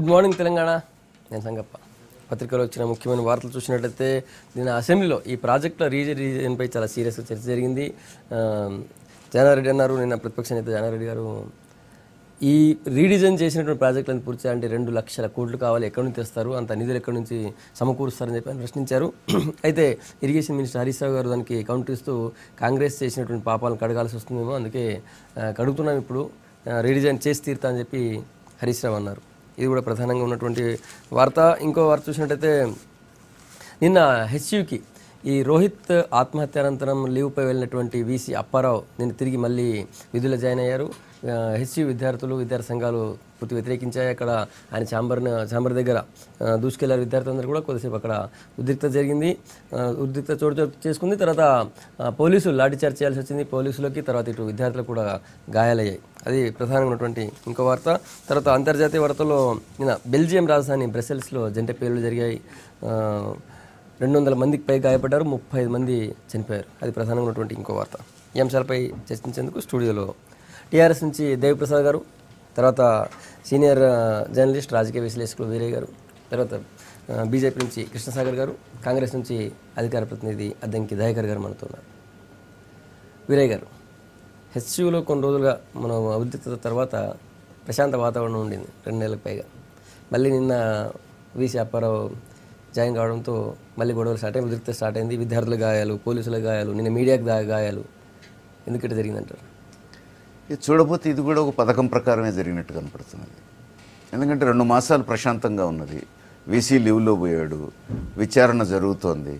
Good morning Telangana. నేను సంగప్ప. పత్రికలో వచ్చిన ముఖ్యమైన వార్తలు చూసినట్లయితే నిన్న అసెంబ్లీలో ఈ ప్రాజెక్టుల రీజన్పై చాలా సీరియస్గా చర్చ జరిగింది. జానారెడ్డి అన్నారు, నిన్న ప్రతిపక్ష నేత జానారెడ్డి గారు ఈ రీడిజైన్ చేసినటువంటి ప్రాజెక్టులను పూర్తి చేయాలంటే 2 లక్షల కోట్లు కావాలి, ఎక్కడి నుంచి తెస్తారు, అంత నిధులు ఎక్కడి నుంచి సమకూరుస్తారని చెప్పి ఆయన ప్రశ్నించారు. అయితే ఇరిగేషన్ మినిస్టర్ హరీష్ రావు గారు దానికి కౌంటర్ ఇస్తూ కాంగ్రెస్ చేసినటువంటి పాపాలను కడగాల్సి వస్తుందేమో, అందుకే కడుగుతున్నాం, ఇప్పుడు రీడిజైన్ చేసి తీరుతా అని చెప్పి హరీష్ రావు అన్నారు. ఇది కూడా ప్రధానంగా ఉన్నటువంటి వార్త. ఇంకో వార్త చూసినట్టయితే నిన్న హెచ్యూకి ఈ రోహిత్ ఆత్మహత్యానంతరం లీవ్పై వెళ్ళినటువంటి వీసీ అప్పారావు నిన్న తిరిగి మళ్ళీ విధుల్లో జాయిన్ అయ్యారు. హెచ్యూ విద్యార్థులు, విద్యార్థి సంఘాలు పూర్తి వ్యతిరేకించాయి. అక్కడ ఆయన ఛాంబర్ దగ్గర దూసుకెళ్లారు విద్యార్థులందరూ కూడా. కొద్దిసేపు అక్కడ ఉద్రిక్తత జరిగింది, ఉద్రిక్తత చోటు చేసుకుంది. తర్వాత పోలీసులు లాఠీచార్జ్ చేయాల్సి వచ్చింది పోలీసులకి. తర్వాత ఇటు విద్యార్థులకు కూడా గాయాలయ్యాయి. అది ప్రధానంగా ఉన్నటువంటి ఇంకో వార్త. తర్వాత అంతర్జాతీయ వార్తల్లో నిన్న బెల్జియం రాజధాని బ్రసెల్స్లో జంట పేలుళ్లు జరిగాయి. 200 మందికి పై గాయపడ్డారు, 35 మంది చనిపోయారు. అది ప్రధానంగా ఉన్నటువంటి ఇంకో వార్త. ఈ అంశాలపై చర్చించేందుకు స్టూడియోలో టీఆర్ఎస్ నుంచి దేవిప్రసాద్ గారు, తర్వాత సీనియర్ జర్నలిస్ట్ రాజకీయ విశ్లేషకులు వీరయ్య గారు, తర్వాత బీజేపీ నుంచి కృష్ణసాగర్ గారు, కాంగ్రెస్ నుంచి అధికార ప్రతినిధి అద్దంకి దయాకర్ గారు మనతో ఉన్నారు. వీరయ్య గారు, హెచ్యూలో కొన్ని రోజులుగా మనం ఉద్రిక్తత తర్వాత ప్రశాంత వాతావరణం ఉండింది 2 నెలలకు పైగా. మళ్ళీ నిన్న వీసీ అప్పారావు జాయిన్ కావడంతో మళ్ళీ గొడవలు స్టార్ట్ అయ్యి ఉద్రిక్తత స్టార్ట్ అయింది. విద్యార్థుల గాయాలు, పోలీసుల గాయాలు, నిన్న మీడియాకు గాయాలు. ఎందుకంటే జరిగిందంటారు? చూడబోతే ఇది కూడా ఒక పథకం ప్రకారమే జరిగినట్టు కనపడుతున్నది. ఎందుకంటే 2 మాసాలు ప్రశాంతంగా ఉన్నది, వీసీ లీవ్లో పోయాడు, విచారణ జరుగుతోంది.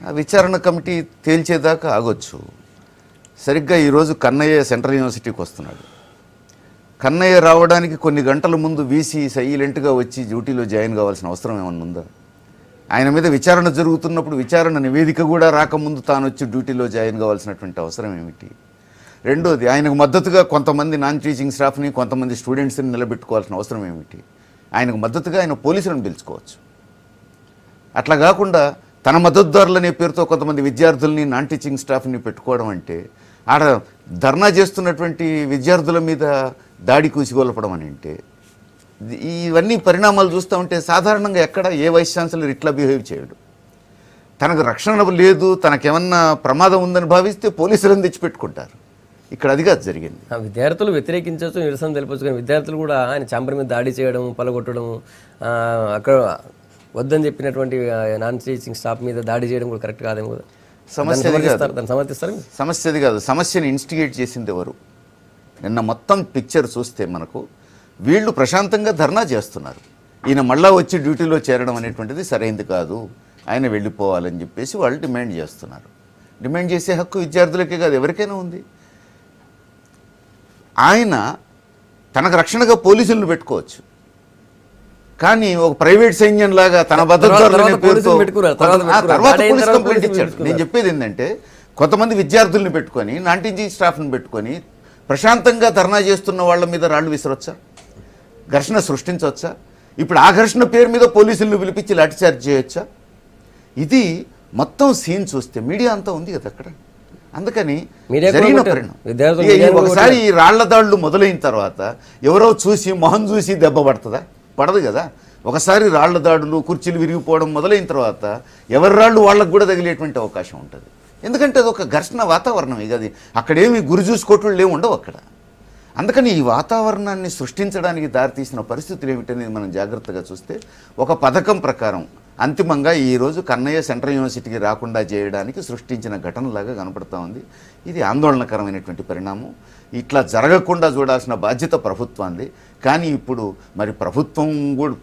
ఆ విచారణ కమిటీ తేల్చేదాకా ఆగొచ్చు. సరిగ్గా ఈరోజు కన్నయ్య సెంట్రల్ యూనివర్సిటీకి వస్తున్నాడు. కన్నయ్య రావడానికి కొన్ని గంటల ముందు వీసీ సైలెంట్గా వచ్చి డ్యూటీలో జాయిన్ కావాల్సిన అవసరం ఏమన్నా ఉందా? ఆయన మీద విచారణ జరుగుతున్నప్పుడు విచారణ నివేదిక కూడా రాకముందు తాను వచ్చి డ్యూటీలో జాయిన్ కావాల్సినటువంటి అవసరం ఏమిటి? రెండోది, ఆయనకు మద్దతుగా కొంతమంది నాన్ టీచింగ్ స్టాఫ్ని, కొంతమంది స్టూడెంట్స్ని నిలబెట్టుకోవాల్సిన అవసరం ఏమిటి? ఆయనకు మద్దతుగా ఆయన పోలీసులను పిలుచుకోవచ్చు. అట్లా కాకుండా తన మద్దతుదారులనే పేరుతో కొంతమంది విద్యార్థుల్ని, నాన్ టీచింగ్ స్టాఫ్ని పెట్టుకోవడం అంటే ఆడ ధర్నా చేస్తున్నటువంటి విద్యార్థుల మీద దాడి కూసిగొల్పడం అని అంటే, ఇవన్నీ పరిణామాలు చూస్తూ ఉంటే సాధారణంగా ఎక్కడ ఏ వైస్ ఛాన్సలర్ ఇట్లా బిహేవ్ చేయడు. తనకు రక్షణ లేదు, తనకేమన్నా ప్రమాదం ఉందని భావిస్తే పోలీసులను తెచ్చిపెట్టుకుంటారు. ఇక్కడ అది కాదు జరిగింది. విద్యార్థులు వ్యతిరేకించవచ్చు, నిరసన తెలిపచ్చు, కానీ విద్యార్థులు కూడా ఆయన ఛాంబర్ మీద దాడి చేయడం, పలగొట్టడం, అక్కడ వద్దని చెప్పినటువంటి నాన్ టీచింగ్ స్టాఫ్ మీద దాడి చేయడం కూడా కరెక్ట్ కాదేమో కదా. సమర్థిస్తారు. సమస్య అది కాదు. సమస్యను ఇన్స్టిగేట్ చేసింది ఎవరు? నిన్న మొత్తం పిక్చర్ చూస్తే మనకు వీళ్ళు ప్రశాంతంగా ధర్నా చేస్తున్నారు. ఈయన మళ్ళా వచ్చి డ్యూటీలో చేరడం అనేటువంటిది సరైనది కాదు, ఆయన వెళ్ళిపోవాలని చెప్పేసి వాళ్ళు డిమాండ్ చేస్తున్నారు. డిమాండ్ చేసే హక్కు విద్యార్థులకే కాదు, ఎవరికైనా ఉంది. ఆయన తనకు రక్షణగా పోలీసులను పెట్టుకోవచ్చు, కానీ ఒక ప్రైవేట్ సైన్యం లాగా తన భద్రతనే పేరుతో తర్వాత పోలీస్ కంప్లైంట్ ఇచ్చాడు. నేను చెప్పేది ఏంటంటే, కొంతమంది విద్యార్థుల్ని పెట్టుకొని, నాన్ టీచింగ్ స్టాఫ్ని పెట్టుకొని ప్రశాంతంగా ధర్నా చేస్తున్న వాళ్ళ మీద రాళ్ళు విసరొచ్చా? ఘర్షణ సృష్టించవచ్చా? ఇప్పుడు ఆ ఘర్షణ పేరు మీద పోలీసులను పిలిపించి లాఠీచార్జ్ చేయొచ్చా? ఇది మొత్తం సీన్ చూస్తే మీడియా అంతా ఉంది కదా అక్కడ. అందుకని జరిగిన పరిణామం ఒకసారి ఈ రాళ్ల దాడులు మొదలైన తర్వాత ఎవరో చూసి మొహం చూసి దెబ్బ పడుతుందా? పడదు కదా. ఒకసారి రాళ్ల దాడులు, కుర్చీలు విరిగిపోవడం మొదలైన తర్వాత ఎవరి రాళ్ళు వాళ్ళకు కూడా తగిలేటువంటి అవకాశం ఉంటుంది. ఎందుకంటే అది ఒక ఘర్షణ వాతావరణం. ఇక అది అక్కడేమి గురి చూసుకోవట్లు ఏమి ఉండవు అక్కడ. అందుకని ఈ వాతావరణాన్ని సృష్టించడానికి దారితీసిన పరిస్థితులు ఏమిటనేది మనం జాగ్రత్తగా చూస్తే, ఒక పథకం ప్రకారం అంతిమంగా ఈరోజు కన్నయ్య సెంట్రల్ యూనివర్సిటీకి రాకుండా చేయడానికి సృష్టించిన ఘటనలాగా కనపడుతూ ఉంది. ఇది ఆందోళనకరమైనటువంటి పరిణామం. ఇట్లా జరగకుండా చూడాల్సిన బాధ్యత ప్రభుత్వాన్ని. కానీ ఇప్పుడు మరి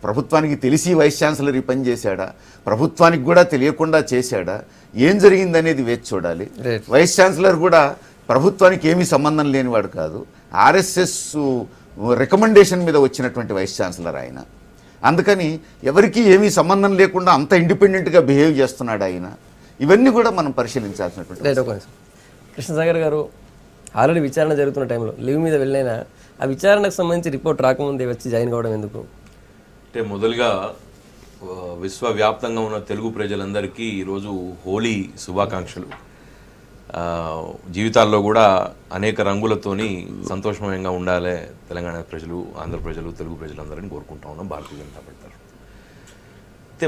ప్రభుత్వానికి తెలిసి వైస్ ఛాన్సలర్ ఈ పని చేశాడా, ప్రభుత్వానికి కూడా తెలియకుండా చేశాడా, ఏం జరిగిందనేది వేచి చూడాలి. వైస్ ఛాన్సలర్ కూడా ప్రభుత్వానికి ఏమీ సంబంధం లేనివాడు కాదు, ఆర్ఎస్ఎస్ రికమెండేషన్ మీద వచ్చినటువంటి వైస్ ఛాన్సలర్ ఆయన. అందుకని ఎవరికి ఏమీ సంబంధం లేకుండా అంత ఇండిపెండెంట్గా బిహేవ్ చేస్తున్నాడు ఆయన. ఇవన్నీ కూడా మనం పరిశీలించాల్సినటువంటి. కృష్ణసాగర్ గారు, ఆల్రెడీ విచారణ జరుగుతున్న టైంలో లీవ్ మీద వెళ్ళినా ఆ విచారణకు సంబంధించి రిపోర్ట్ రాకముందే వచ్చి జాయిన్ కావడం ఎందుకు? అంటే మొదలుగా విశ్వవ్యాప్తంగా ఉన్న తెలుగు ప్రజలందరికీ ఈరోజు హోలీ శుభాకాంక్షలు. జీవితాల్లో కూడా అనేక రంగులతోని సంతోషమయంగా ఉండాలి తెలంగాణ ప్రజలు, ఆంధ్ర ప్రజలు, తెలుగు ప్రజలందరినీ కోరుకుంటా ఉన్నాం భారతీయ జనతా పార్టీ తరఫున. అయితే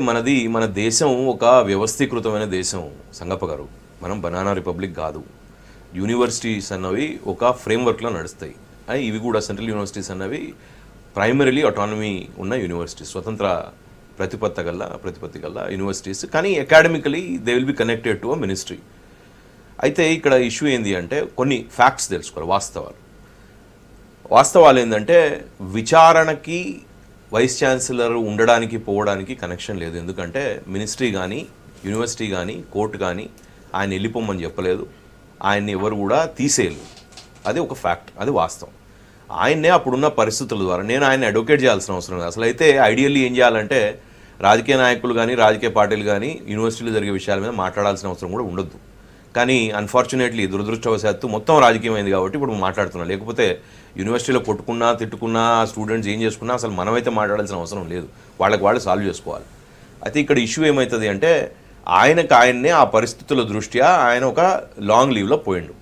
మన దేశం ఒక వ్యవస్థీకృతమైన దేశం సంగప్ప గారు. మనం బనానా రిపబ్లిక్ కాదు. యూనివర్సిటీస్ అన్నవి ఒక ఫ్రేమ్వర్క్లో నడుస్తాయి. ఇవి కూడా సెంట్రల్ యూనివర్సిటీస్ అన్నవి ప్రైమరీలీ ఆటానమీ ఉన్న యూనివర్సిటీస్, స్వతంత్ర ప్రతిపత్తి గల యూనివర్సిటీస్. కానీ academically they will be connected to a ministry. అయితే ఇక్కడ ఇష్యూ ఏంది అంటే కొన్ని ఫ్యాక్ట్స్ తెలుసుకోవాలి, వాస్తవాలు ఏంటంటే విచారణకి వైస్ ఛాన్సలర్ ఉండడానికి పోవడానికి కనెక్షన్ లేదు. ఎందుకంటే మినిస్ట్రీ కానీ యూనివర్సిటీ కానీ కోర్టు కానీ ఆయన వెళ్ళిపోమని చెప్పలేదు, ఆయన్ని ఎవరు కూడా తీసేయలేదు. అది ఒక ఫ్యాక్ట్, అది వాస్తవం. ఆయన్నే అప్పుడున్న పరిస్థితుల ద్వారా, నేను ఆయన అడ్వకేట్ చేయాల్సిన అవసరం లేదు. అసలు అయితే ఐడియల్లీ ఏం చేయాలంటే రాజకీయ నాయకులు కానీ రాజకీయ పార్టీలు కానీ యూనివర్సిటీలో జరిగే విషయాల మీద మాట్లాడాల్సిన అవసరం కూడా ఉండొద్దు. కానీ అన్ఫార్చునేట్లీ దురదృష్టవశాత్తు మొత్తం రాజకీయమైంది కాబట్టి ఇప్పుడు మాట్లాడుతున్నాం. లేకపోతే యూనివర్సిటీలో కొట్టుకున్నా తిట్టుకున్నా స్టూడెంట్స్ ఏం చేసుకున్నా అసలు మనమైతే మాట్లాడాల్సిన అవసరం లేదు, వాళ్ళకి వాళ్ళు సాల్వ్ చేసుకోవాలి. అయితే ఇక్కడ ఇష్యూ ఏమవుతుంది అంటే ఆయన్నే ఆ పరిస్థితుల దృష్ట్యా ఆయన ఒక లాంగ్ లీవ్లో పోయిండు.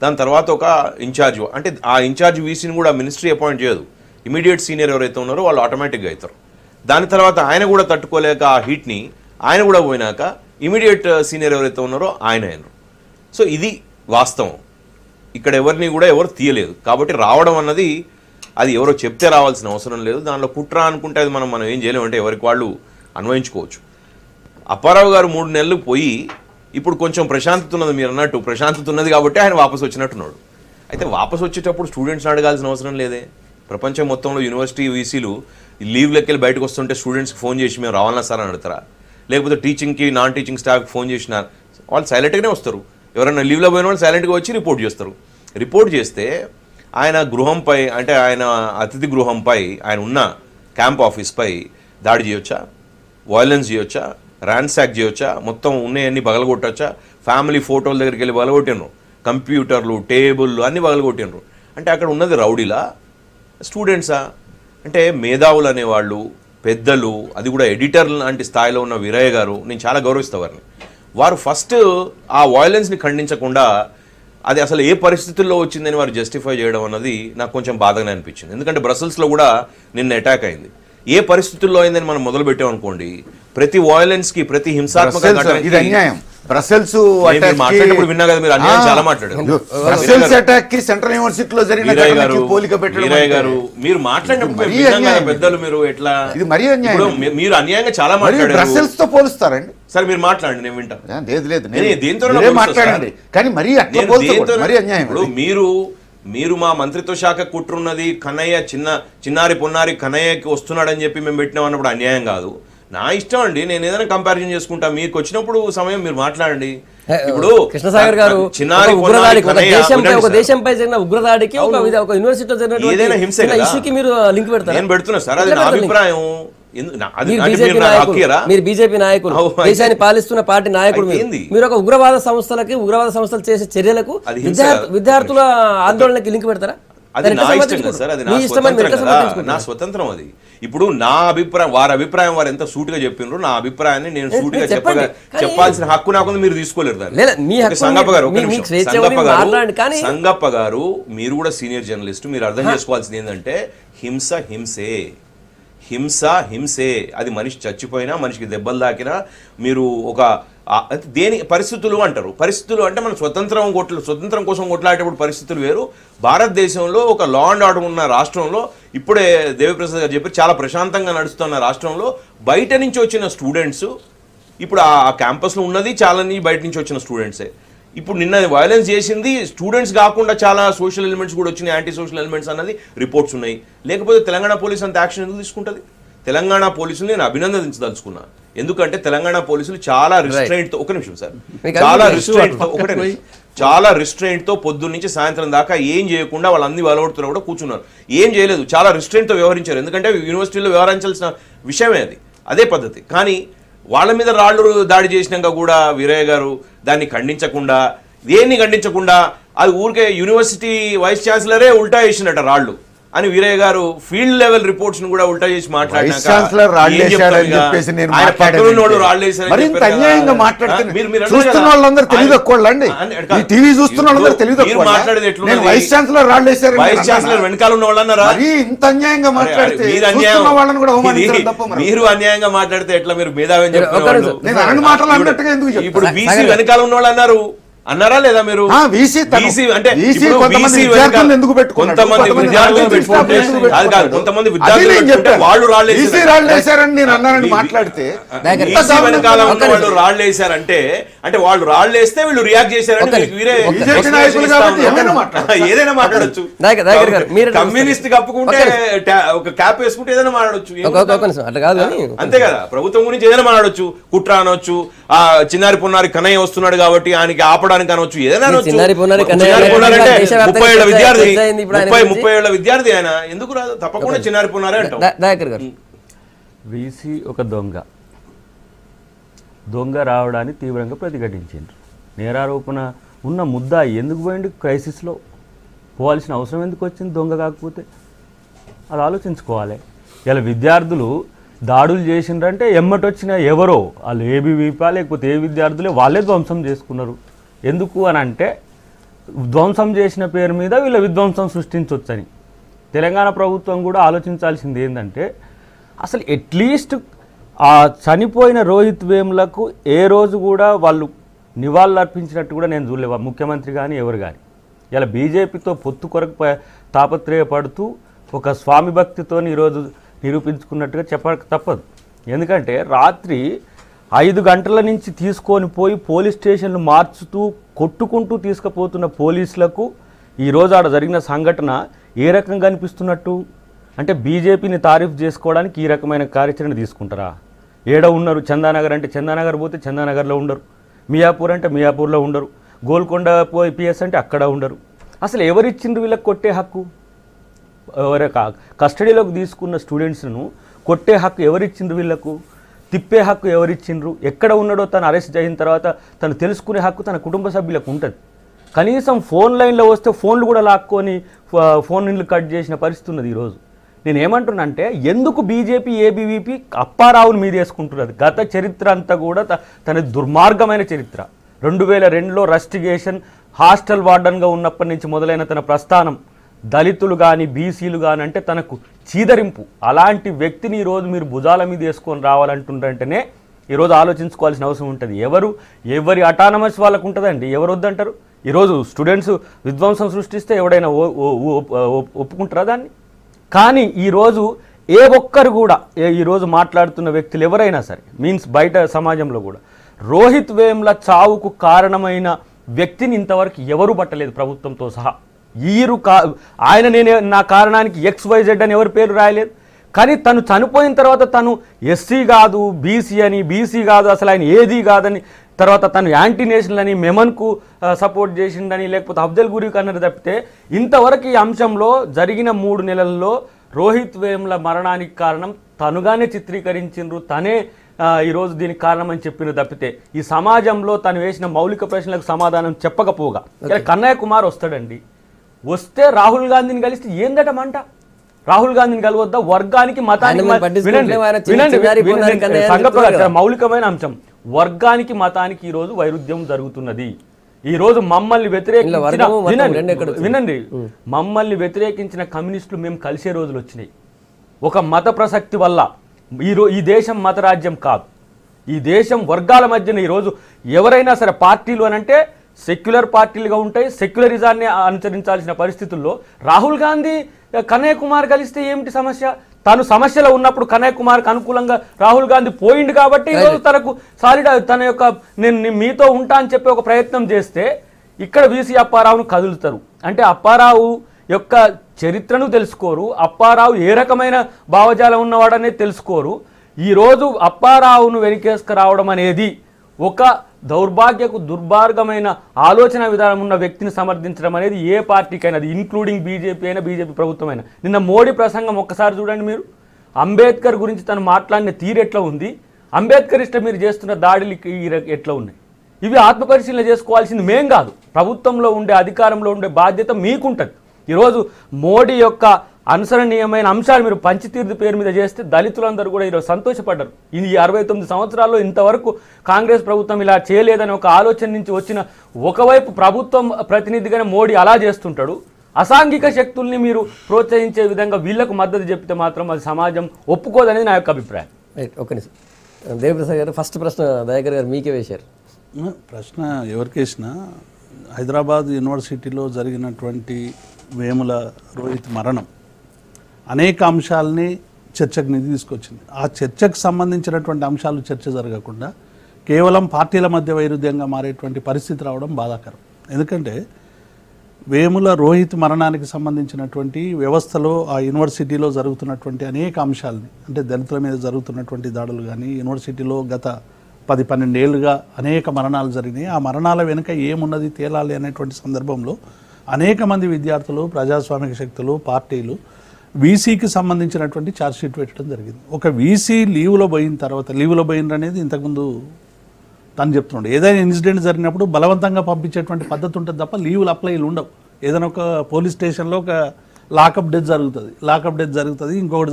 దాని తర్వాత ఒక ఇన్ఛార్జ్, అంటే ఆ ఇన్ఛార్జ్ వీసీని కూడా మినిస్ట్రీ అపాయింట్ చేయదు, ఇమీడియట్ సీనియర్ ఎవరైతే ఉన్నారో వాళ్ళు ఆటోమేటిక్గా అవుతారు. దాని తర్వాత ఆయన కూడా తట్టుకోలేక ఆ హీట్ని ఆయన కూడా పోయినాక ఇమీడియట్ సీనియర్ ఎవరైతే ఉన్నారో ఆయన అయినారు. సో ఇది వాస్తవం. ఇక్కడ ఎవరిని కూడా ఎవరు తీయలేదు. కాబట్టి రావడం అన్నది అది ఎవరో చెప్తే రావాల్సిన అవసరం లేదు. దానిలో కుట్ర అనుకుంటే అది మనం ఏం చేయలేము, అంటే ఎవరికి వాళ్ళు అన్వయించుకోవచ్చు. అప్పారావు గారు 3 నెలలు పోయి ఇప్పుడు కొంచెం ప్రశాంతత ఉన్నది, మీరు అన్నట్టు ప్రశాంతత ఉన్నది కాబట్టి ఆయన వాపసు వచ్చినట్టున్నాడు. అయితే వాపసు వచ్చేటప్పుడు స్టూడెంట్స్ని అడగాల్సిన అవసరం లేదే. ప్రపంచం మొత్తంలో యూనివర్సిటీ వీసీలు లీవ్ లెక్కలు బయటకు వస్తుంటే స్టూడెంట్స్కి ఫోన్ చేసి మేము రావాలన్నా సార్ అని అడుగుతారా? లేకపోతే టీచింగ్కి నాన్ టీచింగ్ స్టాఫ్కి ఫోన్ చేసినా వాళ్ళు సైలెంట్గానే వస్తారు. ఎవరైనా లీవ్లో పోయిన వాళ్ళు సైలెంట్గా వచ్చి రిపోర్ట్ చేస్తారు. రిపోర్ట్ చేస్తే ఆయన గృహంపై, అంటే ఆయన అతిథి గృహంపై, ఆయన ఉన్న క్యాంప్ ఆఫీస్పై దాడి చేయొచ్చా, వైలెన్స్ చేయొచ్చా, ర్యాన్సాక్ చేయొచ్చా, మొత్తం ఉన్నాయన్నీ పగలగొట్టొచ్చా? ఫ్యామిలీ ఫోటోల దగ్గరికి వెళ్ళి పగలగొట్టినరు, కంప్యూటర్లు టేబుల్లు అన్నీ పగలగొట్టినరు. అంటే అక్కడ ఉన్నది రౌడీలా స్టూడెంట్సా? అంటే మేధావులు అనేవాళ్ళు, పెద్దలు, అది కూడా ఎడిటర్ లాంటి స్థాయిలో ఉన్న వీరయ్య గారు, నేను చాలా గౌరవిస్తా వారిని. వారు ఫస్ట్ ఆ వైలెన్స్ని ఖండించకుండా అది అసలు ఏ పరిస్థితుల్లో వచ్చిందని వారు జస్టిఫై చేయడం అన్నది నాకు కొంచెం బాధగానే అనిపించింది. ఎందుకంటే బ్రసెల్స్లో కూడా నిన్న అటాక్ అయింది. ఏ పరిస్థితుల్లో అయిందని మనం మొదలు పెట్టామనుకోండి, ప్రతి వైలెన్స్ కి, ప్రతి హింసాత్మక ఇది అన్యాయం. బ్రసెల్స్ మాట్లాడినప్పుడు విన్నా కదా మీరు, అన్యాయం చాలా మాట్లాడారు. బ్రసెల్స్ అటాక్ కి సెంట్రల్ యూనివర్సిటీలో జరిగిన పోలిక గారు మీరు మాట్లాడినప్పుడు పెద్దలు మీరు ఎట్లా, ఇది మరీ అన్యాయం. మీరు అన్యాయంగా చాలా మాట్లాడారు. బ్రసెల్స్ తో పోలుస్తారండి సార్? మీరు మాట్లాడండి, నేను వింటా. లేదు దేంతో మాట్లాడండి, కానీ మరీ మరీ అన్యాయం. ఇప్పుడు మీరు మా మంత్రిత్వ శాఖ కుట్రున్నది, కన్నయ్య చిన్నారి పొన్నారి కన్నయ్యకి వస్తున్నాడని చెప్పి మేము పెట్టినాం అన్నప్పుడు అన్యాయం కాదు. నా ఇష్టం అండి, నేను ఏదైనా కంపారిజన్ చేసుకుంటా. మీకు వచ్చినప్పుడు సమయం మీరు మాట్లాడండి. ఇప్పుడు కృష్ణసాగర్ గారు చిన్నారి దేశంపై జరిగిన ఉగ్రదాడికి ఒక యూనివర్సిటీలో జరిగిన ఏదైనా హింసే మీరు లింక్ పెడతారు. నేను పెడుతున్నా సార్, అది నా అభిప్రాయం. మీరు బీజేపీ నాయకులు, దేశాన్ని పాలిస్తున్న పార్టీ నాయకుడు, మీరు ఒక ఉగ్రవాద సంస్థలు చేసే చర్యలకు విద్యార్థుల ఆందోళనకి లింక్ పెడతారా? అది నా ఇష్టం కదా సార్, అది నా స్వతంత్రం. అది ఇప్పుడు నా అభిప్రాయం, వారి అభిప్రాయం వారు ఎంత సూటిగా చెప్పినారు, నా అభిప్రాయాన్ని నేను సూటిగా చెప్పాల్సిన హక్కు నాకుంది, మీరు తీసుకోలేరు దాన్ని. సంగప్ప గారు మీరు కూడా సీనియర్ జర్నలిస్ట్, మీరు అర్థం చేసుకోవాల్సింది ఏంటంటే హింసే. అది మనిషి చచ్చిపోయినా, మనిషికి దెబ్బలు తాకినా, మీరు ఒక దేని పరిస్థితులు అంటారు. పరిస్థితులు అంటే మనం స్వతంత్రం కోసం కొట్లాడేటప్పుడు పరిస్థితులు వేరు. భారతదేశంలో ఒక లా అండ్ ఆర్డర్ ఉన్న రాష్ట్రంలో, ఇప్పుడే దేవిప్రసాద్ గారు చెప్పి చాలా ప్రశాంతంగా నడుస్తున్న రాష్ట్రంలో బయట నుంచి వచ్చిన స్టూడెంట్స్, ఇప్పుడు ఆ క్యాంపస్లో ఉన్నది చాలా బయట నుంచి వచ్చిన స్టూడెంట్సే. ఇప్పుడు నిన్న వైలెన్స్ చేసింది స్టూడెంట్స్ కాకుండా చాలా సోషల్ ఎలిమెంట్స్ కూడా వచ్చినాయి, యాంటీ సోషల్ ఎలిమెంట్స్ అన్నది రిపోర్ట్స్ ఉన్నాయి. లేకపోతే తెలంగాణ పోలీసు అంత యాక్షన్ ఎందుకు తీసుకుంటుంది? తెలంగాణ పోలీసులు నేను అభినందించదలుచుకున్నా. ఎందుకంటే తెలంగాణ పోలీసులు చాలా రిస్ట్రైంట్తో, ఒక నిమిషం సార్, చాలా రిస్ట్రైంట్తో పొద్దున్న నుంచి సాయంత్రం దాకా ఏం చేయకుండా వాళ్ళందరూ వలగొడుతున్నా కూడా కూర్చున్నారు. ఏం చేయలేదు, చాలా రిస్ట్రైంట్తో వ్యవహరించారు. ఎందుకంటే యూనివర్సిటీలో వ్యవహరించాల్సిన విషయమే అదే పద్ధతి. కానీ వాళ్ళ మీద రాళ్ళు దాడి చేసినాక కూడా వీరయ్య గారు దాన్ని ఖండించకుండా, అది ఊరికే యూనివర్సిటీ వైస్ ఛాన్సలరే ఉల్టా వేసినట్ట రాళ్ళు. అని వీరయ్య గారు ఫీల్డ్ లెవెల్ రిపోర్ట్స్ ను కూడా ఉల్టా చేసి వైస్ ఛాన్సలర్ రాళ్ళేశారని చెప్పేసి నేను మరింత అన్యాయంగా మాట్లాడుతున్నాను. చూస్తున్న వాళ్ళందరూ తెలియదు తక్కువండి, ఈ టీవీ చూస్తున్న వాళ్ళందరూ తెలియదు తక్కువ. నేను వైస్ ఛాన్సలర్ రాళ్ళేశారు, వైస్ ఛాన్సలర్ వెనకాల ఉన్న వాళ్ళు అన్నారా? ఇంత అన్యాయంగా మాట్లాడితే వాళ్ళని కూడా అవమానించడం తప్ప. మీరు అన్యాయంగా మాట్లాడితే ఎట్లా? మీరు మేధావి చెప్తున్నారు. నేను అన్ని మాటలు అన్నట్టుగా ఎందుకు చెప్తాను? ఇప్పుడు బీసీ వెనకాల ఉన్న వాళ్ళు అన్నారు, అన్నారా లేదా మీరు? కొంతమంది విద్యార్థులు వాళ్ళు రాళ్ళేశారని నేను అన్నానని మాట్లాడితే వెనకాల ఉన్న వాళ్ళు రాళ్ళేశారంటే అంటే వాళ్ళు రాళ్ళేస్తే వీళ్ళు రియాక్ట్ చేశారంటే ఏదైనా మాట్లాడొచ్చు. కమ్యూనిస్ట్ కప్పుకుంటే ఒక క్యాప్ వేసుకుంటే ఏదైనా మాట్లాడొచ్చు, అంతే కదా. ప్రభుత్వం గురించి ఏదైనా మాట్లాడొచ్చు, కుట్ర అనొచ్చు, ఆ చిన్నారి పొన్నారి కన్నయ్య వస్తున్నాడు కాబట్టి ఆయనకి ఆపడానికి అనొచ్చు, ఏదైనా అనొచ్చు. 30 ఏళ్ల విద్యార్థి ఆయన ఎందుకు రాదు? తప్పకుండా చిన్నారి పొన్నారే అంటాం. వీసీ ఒక దొంగ రావడాన్ని తీవ్రంగా ప్రతిఘటించారు. నేరారోపణ ఉన్న ముద్ద ఎందుకు పోయింది? క్రైసిస్లో పోవాల్సిన అవసరం ఎందుకు వచ్చింది? దొంగ కాకపోతే అది ఆలోచించుకోవాలి. ఇలా విద్యార్థులు దాడులు చేసిండ్రంటే ఎమ్మటొచ్చిన ఎవరో వాళ్ళు ఏబీవీపీ లేకపోతే ఏ విద్యార్థులే వాళ్ళే ధ్వంసం చేసుకున్నారు. ఎందుకు అని అంటే ధ్వంసం చేసిన పేరు మీద వీళ్ళ విధ్వంసం సృష్టించవచ్చని. తెలంగాణ ప్రభుత్వం కూడా ఆలోచించాల్సింది ఏంటంటే అసలు అట్లీస్ట్ ఆ చనిపోయిన రోహిత్ వేములకు ఏ రోజు కూడా వాళ్ళు నివాళులు అర్పించినట్టు కూడా నేను చూడలేవా, ముఖ్యమంత్రి కానీ ఎవరు కానీ. ఇలా బీజేపీతో పొత్తు కొరకు తాపత్రయపడుతూ ఒక స్వామి భక్తితో ఈరోజు నిరూపించుకున్నట్టుగా చెప్పక తప్పదు. ఎందుకంటే రాత్రి 5 గంటల నుంచి తీసుకొని పోయి పోలీస్ స్టేషన్లు మార్చుతూ కొట్టుకుంటూ తీసుకుపోతున్న పోలీసులకు ఈరోజు ఆడ జరిగిన సంఘటన ఏ రకంగా అనిపిస్తున్నట్టు? అంటే బీజేపీని తారీఫ్ చేసుకోవడానికి ఈ రకమైన కార్యాచరణ తీసుకుంటారా? ఏడ ఉన్నారు? చందానగర్ అంటే చందానగర్ పోతే చందానగర్లో ఉండరు, మియాపూర్ అంటే మియాపూర్లో ఉండరు, గోల్కొండ పిఎస్ అంటే అక్కడ ఉండరు. అసలు ఎవరిచ్చిండ్రు వీళ్ళకి కొట్టే హక్కు? కస్టడీలోకి తీసుకున్న స్టూడెంట్స్ను కొట్టే హక్కు ఎవరిచ్చిండ్రు వీళ్లకు? తిప్పే హక్కు ఎవరిచ్చిండ్రు? ఎక్కడ ఉన్నాడో తను అరెస్ట్ అయిన తర్వాత తను తెలుసుకునే హక్కు తన కుటుంబ సభ్యులకు ఉంటుంది. కనీసం ఫోన్ లైన్లో వస్తే ఫోన్లు కూడా లాక్కొని ఫోన్ లైన్లు కట్ చేసిన పరిస్థితి ఉన్నది ఈరోజు. నేను ఏమంటున్నానంటే ఎందుకు బీజేపీ ఏబీవీపీ అప్పారావుని మీద వేసుకుంటున్నది? గత చరిత్ర అంతా కూడా తన దుర్మార్గమైన చరిత్ర. 2002లో రస్టిగేషన్, హాస్టల్ వార్డన్గా ఉన్నప్పటి నుంచి మొదలైన తన ప్రస్థానం దళితులు కానీ బీసీలు కానీ అంటే తనకు చీదరింపు. అలాంటి వ్యక్తిని ఈరోజు మీరు భుజాల మీద వేసుకొని రావాలంటుండంటేనే ఈరోజు ఆలోచించుకోవాల్సిన అవసరం ఉంటుంది. ఎవరి అటానమస్ వాళ్ళకు ఉంటుందండి, ఎవరు వద్దంటారు? ఈరోజు స్టూడెంట్స్ విధ్వంసం సృష్టిస్తే ఎవడైనా ఒప్పుకుంటారా దాన్ని? కానీ ఈరోజు ఏ ఒక్కరు కూడా ఈరోజు మాట్లాడుతున్న వ్యక్తులు ఎవరైనా సరే మీన్స్ బయట సమాజంలో కూడా రోహిత్ వేముల చావుకు కారణమైన వ్యక్తిని ఇంతవరకు ఎవరు పట్టలేదు ప్రభుత్వంతో సహా. ఆయన నా కారణానికి XYZ అని ఎవరి పేరు రాయలేదు. కానీ తను చనిపోయిన తర్వాత తను ఎస్సీ కాదు బీసీ అని, బీసీ కాదు అసలు ఆయన ఏది కాదని, తర్వాత తను యాంటీ నేషనల్ అని మెమన్కు సపోర్ట్ చేసిండని లేకపోతే అఫ్జల్ గురికి అన్నది తప్పితే ఇంతవరకు ఈ అంశంలో జరిగిన 3 నెలల్లో రోహిత్ వేముల మరణానికి కారణం తనుగానే చిత్రీకరించిండ్రు, తనే ఈరోజు దీనికి కారణం అని చెప్పిన తప్పితే ఈ సమాజంలో తను వేసిన మౌలిక ప్రశ్నలకు సమాధానం చెప్పకపోగా కన్నయ్య కుమార్ వస్తాడండి. వస్తే రాహుల్ గాంధీని కలిస్తే ఏందట మంట? రాహుల్ గాంధీని కలవద్దా? వర్గానికి మతానికి మౌలికమైన అంశం వర్గానికి మతానికి ఈరోజు వైరుధ్యం జరుగుతున్నది. ఈరోజు మమ్మల్ని వినండి, మమ్మల్ని వ్యతిరేకించిన కమ్యూనిస్టులు మేము కలిసే రోజులు వచ్చినాయి. ఒక మత ప్రసక్తి వల్ల ఈ దేశం మత రాజ్యం కాదు, ఈ దేశం వర్గాల మధ్యన ఈరోజు ఎవరైనా సరే పార్టీలు అని అంటే సెక్యులర్ పార్టీలుగా ఉంటాయి, సెక్యులరిజాన్ని అనుసరించాల్సిన పరిస్థితుల్లో రాహుల్ గాంధీ కన్నయ్య కుమార్ కలిస్తే ఏమిటి సమస్య? తను సమస్యలో ఉన్నప్పుడు కన్నయ్య కుమార్కి అనుకూలంగా రాహుల్ గాంధీ పోయిండు కాబట్టి ఈరోజు తనకు తన యొక్క నేను మీతో ఉంటా అని చెప్పి ఒక ప్రయత్నం చేస్తే ఇక్కడ వీసీ అప్పారావును కదులుతారు. అంటే అప్పారావు యొక్క చరిత్రను తెలుసుకోరు, అప్పారావు ఏ రకమైన భావజాలం ఉన్నవాడనేది తెలుసుకోరు. ఈరోజు అప్పారావును వెనకేసుకు రావడం అనేది ఒక దుర్మార్గమైన ఆలోచన విధానం ఉన్న వ్యక్తిని సమర్థించడం అనేది ఏ పార్టీకైనా, అది ఇంక్లూడింగ్ బీజేపీ అయినా బీజేపీ ప్రభుత్వం అయినా. నిన్న మోడీ ప్రసంగం ఒక్కసారి చూడండి మీరు. అంబేద్కర్ గురించి తను మాట్లాడిన తీరు ఎట్లా ఉంది, అంబేద్కర్ ఇష్టం మీరు చేస్తున్న దాడులు ఎట్లా ఉన్నాయి? ఇవి ఆత్మపరిశీలన చేసుకోవాల్సింది మేం కాదు, ప్రభుత్వంలో ఉండే అధికారంలో ఉండే బాధ్యత మీకుంటుంది. ఈరోజు మోడీ యొక్క అనుసరణీయమైన అంశాలు మీరు పంచతీర్థ పేరు మీద చేస్తే దళితులందరూ కూడా ఈరోజు సంతోషపడ్డారు. ఈ 69 సంవత్సరాల్లో ఇంతవరకు కాంగ్రెస్ ప్రభుత్వం ఇలా చేయలేదని ఒక ఆలోచన నుంచి వచ్చిన ఒకవైపు ప్రభుత్వం ప్రతినిధిగానే మోడీ అలా చేస్తుంటాడు. అసాంఘిక శక్తుల్ని మీరు ప్రోత్సహించే విధంగా వీళ్లకు మద్దతు చెప్తే మాత్రం అది సమాజం ఒప్పుకోదనేది నా యొక్క అభిప్రాయం. ఒక నిమిషం దేవప్రసాద్ గారు, ఫస్ట్ ప్రశ్న దయాకర్ గారు మీకే వేశారు. ప్రశ్న ఎవరికేసినా హైదరాబాద్ యూనివర్సిటీలో జరిగినటువంటి వేముల రోహిత్ మరణం అనేక అంశాలని చర్చకు నిధి తీసుకొచ్చింది. ఆ చర్చకు సంబంధించినటువంటి అంశాలు చర్చ జరగకుండా కేవలం పార్టీల మధ్య వైరుధ్యంగా మారేటువంటి పరిస్థితి రావడం బాధాకరం. ఎందుకంటే వేముల రోహిత్ మరణానికి సంబంధించినటువంటి వ్యవస్థలో ఆ యూనివర్సిటీలో జరుగుతున్నటువంటి అనేక అంశాలని, అంటే దళితుల మీద జరుగుతున్నటువంటి దాడులు కానీ, యూనివర్సిటీలో గత 10-12 ఏళ్ళుగా అనేక మరణాలు జరిగినాయి. ఆ మరణాల వెనుక ఏమున్నది తేలాలి అనేటువంటి సందర్భంలో అనేక మంది విద్యార్థులు, ప్రజాస్వామిక శక్తులు, పార్టీలు వీసీకి సంబంధించినటువంటి ఛార్జ్షీట్ పెట్టడం జరిగింది. ఒక వీసీ లీవ్లో పోయిన తర్వాత, లీవ్లో పోయిన అనేది ఇంతకుముందు తను చెప్తున్నాడు, ఏదైనా ఇన్సిడెంట్ జరిగినప్పుడు బలవంతంగా పంపించేటువంటి పద్ధతి ఉంటుంది తప్ప లీవులు అప్లైలు ఉండవు. ఏదైనా ఒక పోలీస్ స్టేషన్లో ఒక లాకప్ డెత్ జరుగుతుంది, ఇంకొకటి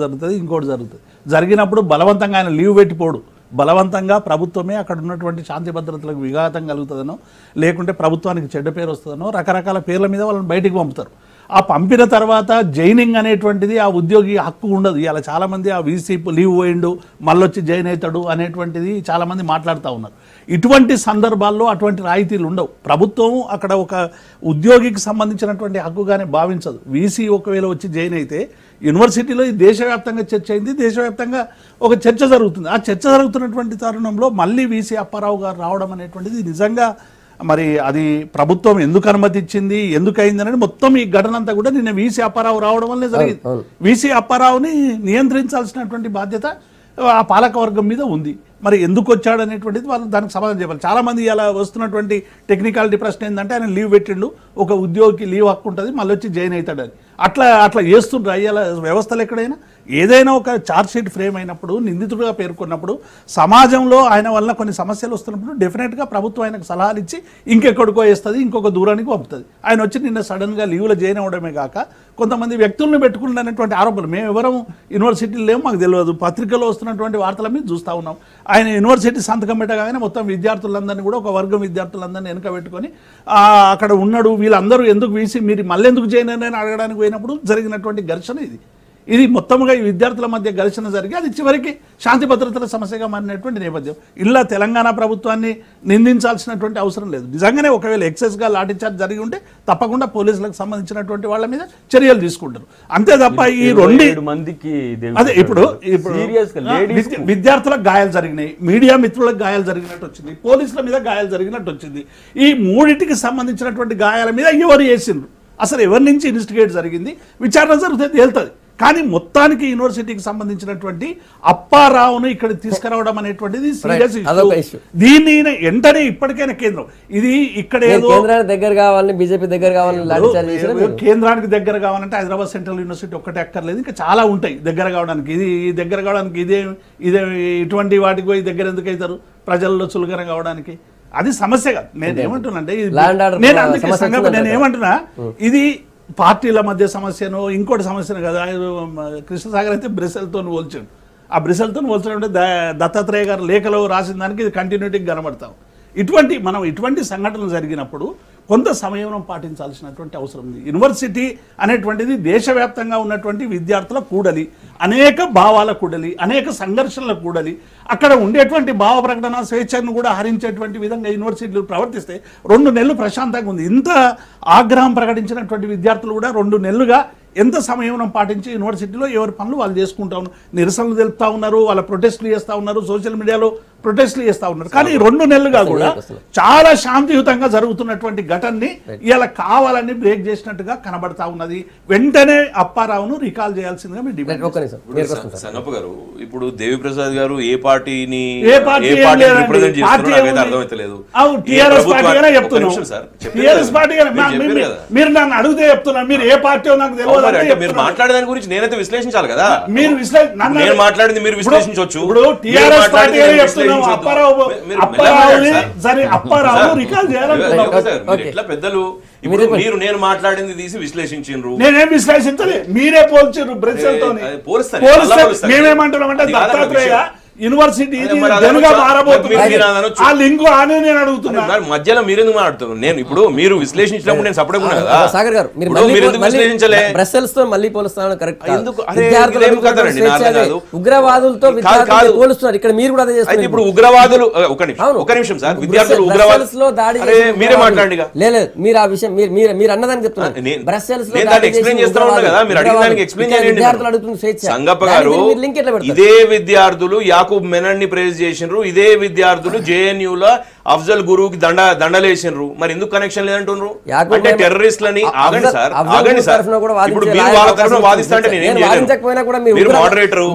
జరుగుతుంది. జరిగినప్పుడు బలవంతంగా ఆయన లీవ్ పెట్టిపోడు, బలవంతంగా ప్రభుత్వమే అక్కడ ఉన్నటువంటి శాంతి భద్రతలకు విఘాతం కలుగుతుందనో, లేకుంటే ప్రభుత్వానికి చెడ్డ పేరు వస్తుందనో రకరకాల పేర్ల మీద వాళ్ళని బయటికి పంపుతారు. ఆ పంపిన తర్వాత జైనింగ్ అనేటువంటిది ఆ ఉద్యోగి హక్కు ఉండదు. ఇలా చాలామంది ఆ వీసీ లీవ్ పోయిండు మళ్ళొచ్చి జైన్ అవుతాడు అనేటువంటిది చాలామంది మాట్లాడుతూ ఉన్నారు. ఇటువంటి సందర్భాల్లో అటువంటి రాయితీలు ఉండవు. ప్రభుత్వం అక్కడ ఒక ఉద్యోగికి సంబంధించినటువంటి హక్కుగానే భావించదు. వీసీ ఒకవేళ వచ్చి జైన్ అయితే యూనివర్సిటీలో ఈ దేశవ్యాప్తంగా చర్చ అయింది, దేశవ్యాప్తంగా ఒక చర్చ జరుగుతుంది. ఆ చర్చ జరుగుతున్నటువంటి తరుణంలో మళ్ళీ వీసీ అప్పారావు గారు రావడం అనేటువంటిది నిజంగా మరి అది ప్రభుత్వం ఎందుకు అనుమతించింది, ఎందుకు అయింది అనేది మొత్తం ఈ ఘటన అంతా కూడా నిన్న వీసీ అప్పారావు రావడం వల్లే జరిగింది. వీసీ అప్పారావుని నియంత్రించాల్సినటువంటి బాధ్యత ఆ పాలకవర్గం మీద ఉంది. మరి ఎందుకు వచ్చాడు అనేటువంటిది వాళ్ళు దానికి సమాధానం చెప్పాలి. చాలామంది ఇలా వస్తున్నటువంటి టెక్నికాలిటీ ప్రశ్న ఏంటంటే ఆయన లీవ్ పెట్టిండు, ఒక ఉద్యోగికి లీవ్ హక్కు ఉంటుంది, మళ్ళీ వచ్చి జాయిన్ అవుతాడని అట్లా చేస్తుండ్రు. అయ్యేలా వ్యవస్థలు ఎక్కడైనా ఏదైనా ఒక ఛార్జ్షీట్ ఫ్రేమ్ అయినప్పుడు, నిందితుడిగా పేర్కొన్నప్పుడు, సమాజంలో ఆయన వల్ల కొన్ని సమస్యలు వస్తున్నప్పుడు డెఫినెట్గా ప్రభుత్వం ఆయనకు సలహాలు ఇచ్చి ఇంకెక్కడికో వేస్తుంది, ఇంకొక దూరానికి పంపుతుంది. ఆయన వచ్చి నిన్న సడన్గా లీవ్లో జాయిన్ అవ్వడమే కాక కొంతమంది వ్యక్తులను పెట్టుకున్నటువంటి ఆరోపణలు, మేము ఎవరం యూనివర్సిటీలు లేవు, మాకు తెలియదు, పత్రికల్లో వస్తున్నటువంటి వార్తల మీద చూస్తూ ఉన్నాం. ఆయన యూనివర్సిటీ సంతకం పెట్టగానే మొత్తం విద్యార్థులందరినీ కూడా ఒక వర్గం విద్యార్థులందరినీ వెనక పెట్టుకొని అక్కడ ఉన్నాడు, వీళ్ళందరూ ఎందుకు వీసీ మీరు మళ్ళీ ఎందుకు జాయిన్ అని అడగడానికి పోయినప్పుడు జరిగినటువంటి ఘర్షణ ఇది మొత్తంగా ఈ విద్యార్థుల మధ్య ఘర్షణ జరిగి అది చివరికి శాంతి భద్రతల సమస్యగా మారినటువంటి నేపథ్యం. ఇలా తెలంగాణ ప్రభుత్వాన్ని నిందించాల్సినటువంటి అవసరం లేదు. నిజంగానే ఒకవేళ ఎక్సెస్గా లాఠీచార్జ్ జరిగి ఉంటే తప్పకుండా పోలీసులకు సంబంధించినటువంటి వాళ్ళ మీద చర్యలు తీసుకుంటారు. అంతే తప్ప ఈ 2 మందికి అదే ఇప్పుడు విద్యార్థులకు గాయాలు జరిగినాయి, మీడియా మిత్రులకు గాయాలు జరిగినట్టు వచ్చింది, పోలీసుల మీద గాయాలు జరిగినట్టు వచ్చింది. ఈ 3టికి సంబంధించినటువంటి గాయాల మీద ఎవరు చేసిండ్రు, అసలు ఎవరి నుంచి ఇన్వెస్టిగేట్ జరిగింది, విచారణ జరిగితే తేలుతుంది. కానీ మొత్తానికి యూనివర్సిటీకి సంబంధించినటువంటి అప్పారావును ఇక్కడ తీసుకురావడం అనేటువంటిది సీరియస్ ఇష్యూ. దీన్ని వెంటనే ఇప్పటికైనా కేంద్రం ఇది ఇక్కడ కేంద్రానికి దగ్గర కావాలని, బీజేపీ దగ్గర కావాలని, కేంద్రానికి దగ్గర కావాలంటే హైదరాబాద్ సెంట్రల్ యూనివర్సిటీ ఒక్కటే అక్కర్లేదు, ఇంకా చాలా ఉంటాయి దగ్గర కావడానికి. దగ్గర కావడానికి ఇదే ఇటువంటి వాటికి పోయి దగ్గర ఎందుకు అవుతారు, ప్రజల్లో చులకన కావడానికి. అది సమస్యగా నేనేమంటున్నా అంటే నేనేమంటున్నా ఇది పార్టీల మధ్య సమస్యను ఇంకోటి సమస్యను కదా. కృష్ణసాగర్ అయితే బ్రిసెల్తో పోల్చాడు. ఆ బ్రిసెల్తో పోల్చడం అంటే దత్తాత్రేయ గారు లేఖలో రాసిన దానికి ఇది కంటిన్యూటీగా కనబడతాం. ఇటువంటి సంఘటనలు జరిగినప్పుడు కొంత సమయం పాటించాల్సినటువంటి అవసరం ఉంది. యూనివర్సిటీ అనేటువంటిది దేశవ్యాప్తంగా ఉన్నటువంటి విద్యార్థుల కూడలి, అనేక భావాల కూడలి, అనేక సంఘర్షణల కూడలి. అక్కడ ఉండేటువంటి భావ ప్రకటన స్వేచ్ఛను కూడా హరించేటువంటి విధంగా యూనివర్సిటీలు ప్రవర్తిస్తే 2 నెలలు ప్రశాంతంగా ఉంది. ఇంత ఆగ్రహం ప్రకటించినటువంటి విద్యార్థులు కూడా 2 నెలలుగా ఎంత సమయం పాటించి యూనివర్సిటీలో ఎవరి పనులు వాళ్ళు చేసుకుంటా ఉన్నారు, నిరసనలు తెలుపుతా ఉన్నారు, వాళ్ళ ప్రొటెస్టులు చేస్తూ ఉన్నారు, సోషల్ మీడియాలో ప్రొటెస్టులు చేస్తూ ఉన్నారు. కానీ 2 నెలలుగా కూడా చాలా శాంతియుతంగా జరుగుతున్నటువంటి ఘటనని ఇలా కావాలని బ్రేక్ చేసినట్టుగా కనబడతా ఉన్నది. వెంటనే అప్పారావును రికాల్ చేయాల్సిందిగా మేము డిమాండ్. సంగప్ప గారు, ఇప్పుడు దేవిప్రసాద్ గారు ఏ పార్టీని రిప్రజెంట్ చేస్తున్నారో అర్థమైతలేదు. మీరు నన్ను అడిగితే చెప్తున్నారు, మీరు ఏ పార్టీ నాకు తెలియదు. మీరు మాట్లాడేదాని గురించి నేనైతే విశ్లేషించాలి కదా. నేను మాట్లాడింది మీరు విశ్లేషించవచ్చు. ఇప్పుడు టీఆర్ఎస్ పార్టీ అంటున్నాం అప్పారావు రికాల్ చేయాలంటున్నాం. ఎట్లా పెద్దలు ఇప్పుడు నేను మాట్లాడింది తీసి విశ్లేషించారు, నేనేం విశ్లేషించలే, మీరే పోల్చారు బ్రెసెల్తో. మేమేమంటున్నాం అంటే దత్తాత్రేయ యూనివర్సిటీ ఆ లింక్ అని నేను అడుగుతున్నా. మధ్యలో మీరెందుకు మాట్లాడుతున్నారు? నేను ఇప్పుడు మీరు విశ్లేషించినప్పుడు నేను సపరేట్ ఉన్నా కదా. సాగర్ గారు మీరు విశ్లేషించలే బ్రసెల్స్ తో మళ్ళీ పోలుస్తాను కరెక్ట్ ఉగ్రవాదులతో పోలుస్తున్నారు. ఇక్కడ మీరు కూడా అదే చేస్తారు. ఇప్పుడు ఉగ్రవాదులు ఒక నిమిషం సార్, విద్యార్థులు ఉగ్రవాదులు దాడి మీరే మాట్లాడండి. లేదు మీరు ఆ విషయం మీరు అన్నదాన్ని చెప్తున్నారు. బ్రసెల్స్ లో ఎక్స్ప్లెయిన్ చేస్తా ఉన్నా కదా, మీరు అడిగిన దానికి ఎక్స్ప్లెయిన్ చేయండి. విద్యార్థులు అడుగుతున్న స్వేచ్ఛ. సంగప్ప గారు ఇదే విద్యార్థులు యాకూబ్ మెనన్ ని ప్రేజ్ చేసిండ్రు, ఇదే విద్యార్థులు జేఎన్యూ లో అఫ్జల్ గురువుకి దండలేసిండ్రు. మరి ఎందుకు కనెక్షన్ లేదంటున్నారు? అంటే టెర్రరిస్టులని ఆగండి సార్, ఆగండి సార్. ఇప్పుడు మీరు వాళ్ళ తరఫున వాదిస్తా అంటే నేనేం చేయలేను. మీరు మోడరేటర్,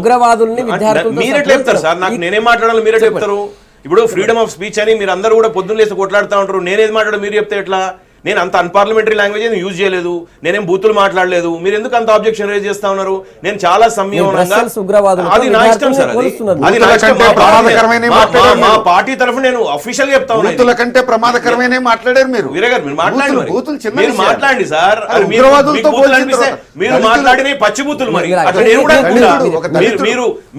మీరెట్లా చెప్తారు సార్? నాకు నేనేం మాట్లాడాలి మీరెట్లా చెప్తారు? ఇప్పుడు ఫ్రీడమ్ ఆఫ్ స్పీచ్ అని మీరు అందరూ కూడా పొద్దున్న లేసి కొట్లాడుతూ ఉంటారు. నేనేది మాట్లాడు మీరు చెప్తే ఎట్లా? నేను అంత అన్పార్లమెంటరీ లాంగ్వేజ్ యూజ్ చేయలేదు, నేనేం బూతులు మాట్లాడలేదు. మీరు ఎందుకు అంత ఆబ్జెక్షన్ రేజ్ చేస్తా ఉన్నారు? నేను చాలా సంయమనంగా, అది నా ఇష్టం సార్, అది నా ఇష్టం. మా పార్టీ తరఫున నేను అఫీషియల్ గా చెప్తా ఉన్నాను. కంటే ప్రమాదకరమైన మాట్లాడారు మీరు. మీరు మాట్లాడండి సార్. మీరు మాట్లాడిన పచ్చి బూతులు మరి అట్లా నేను కూడా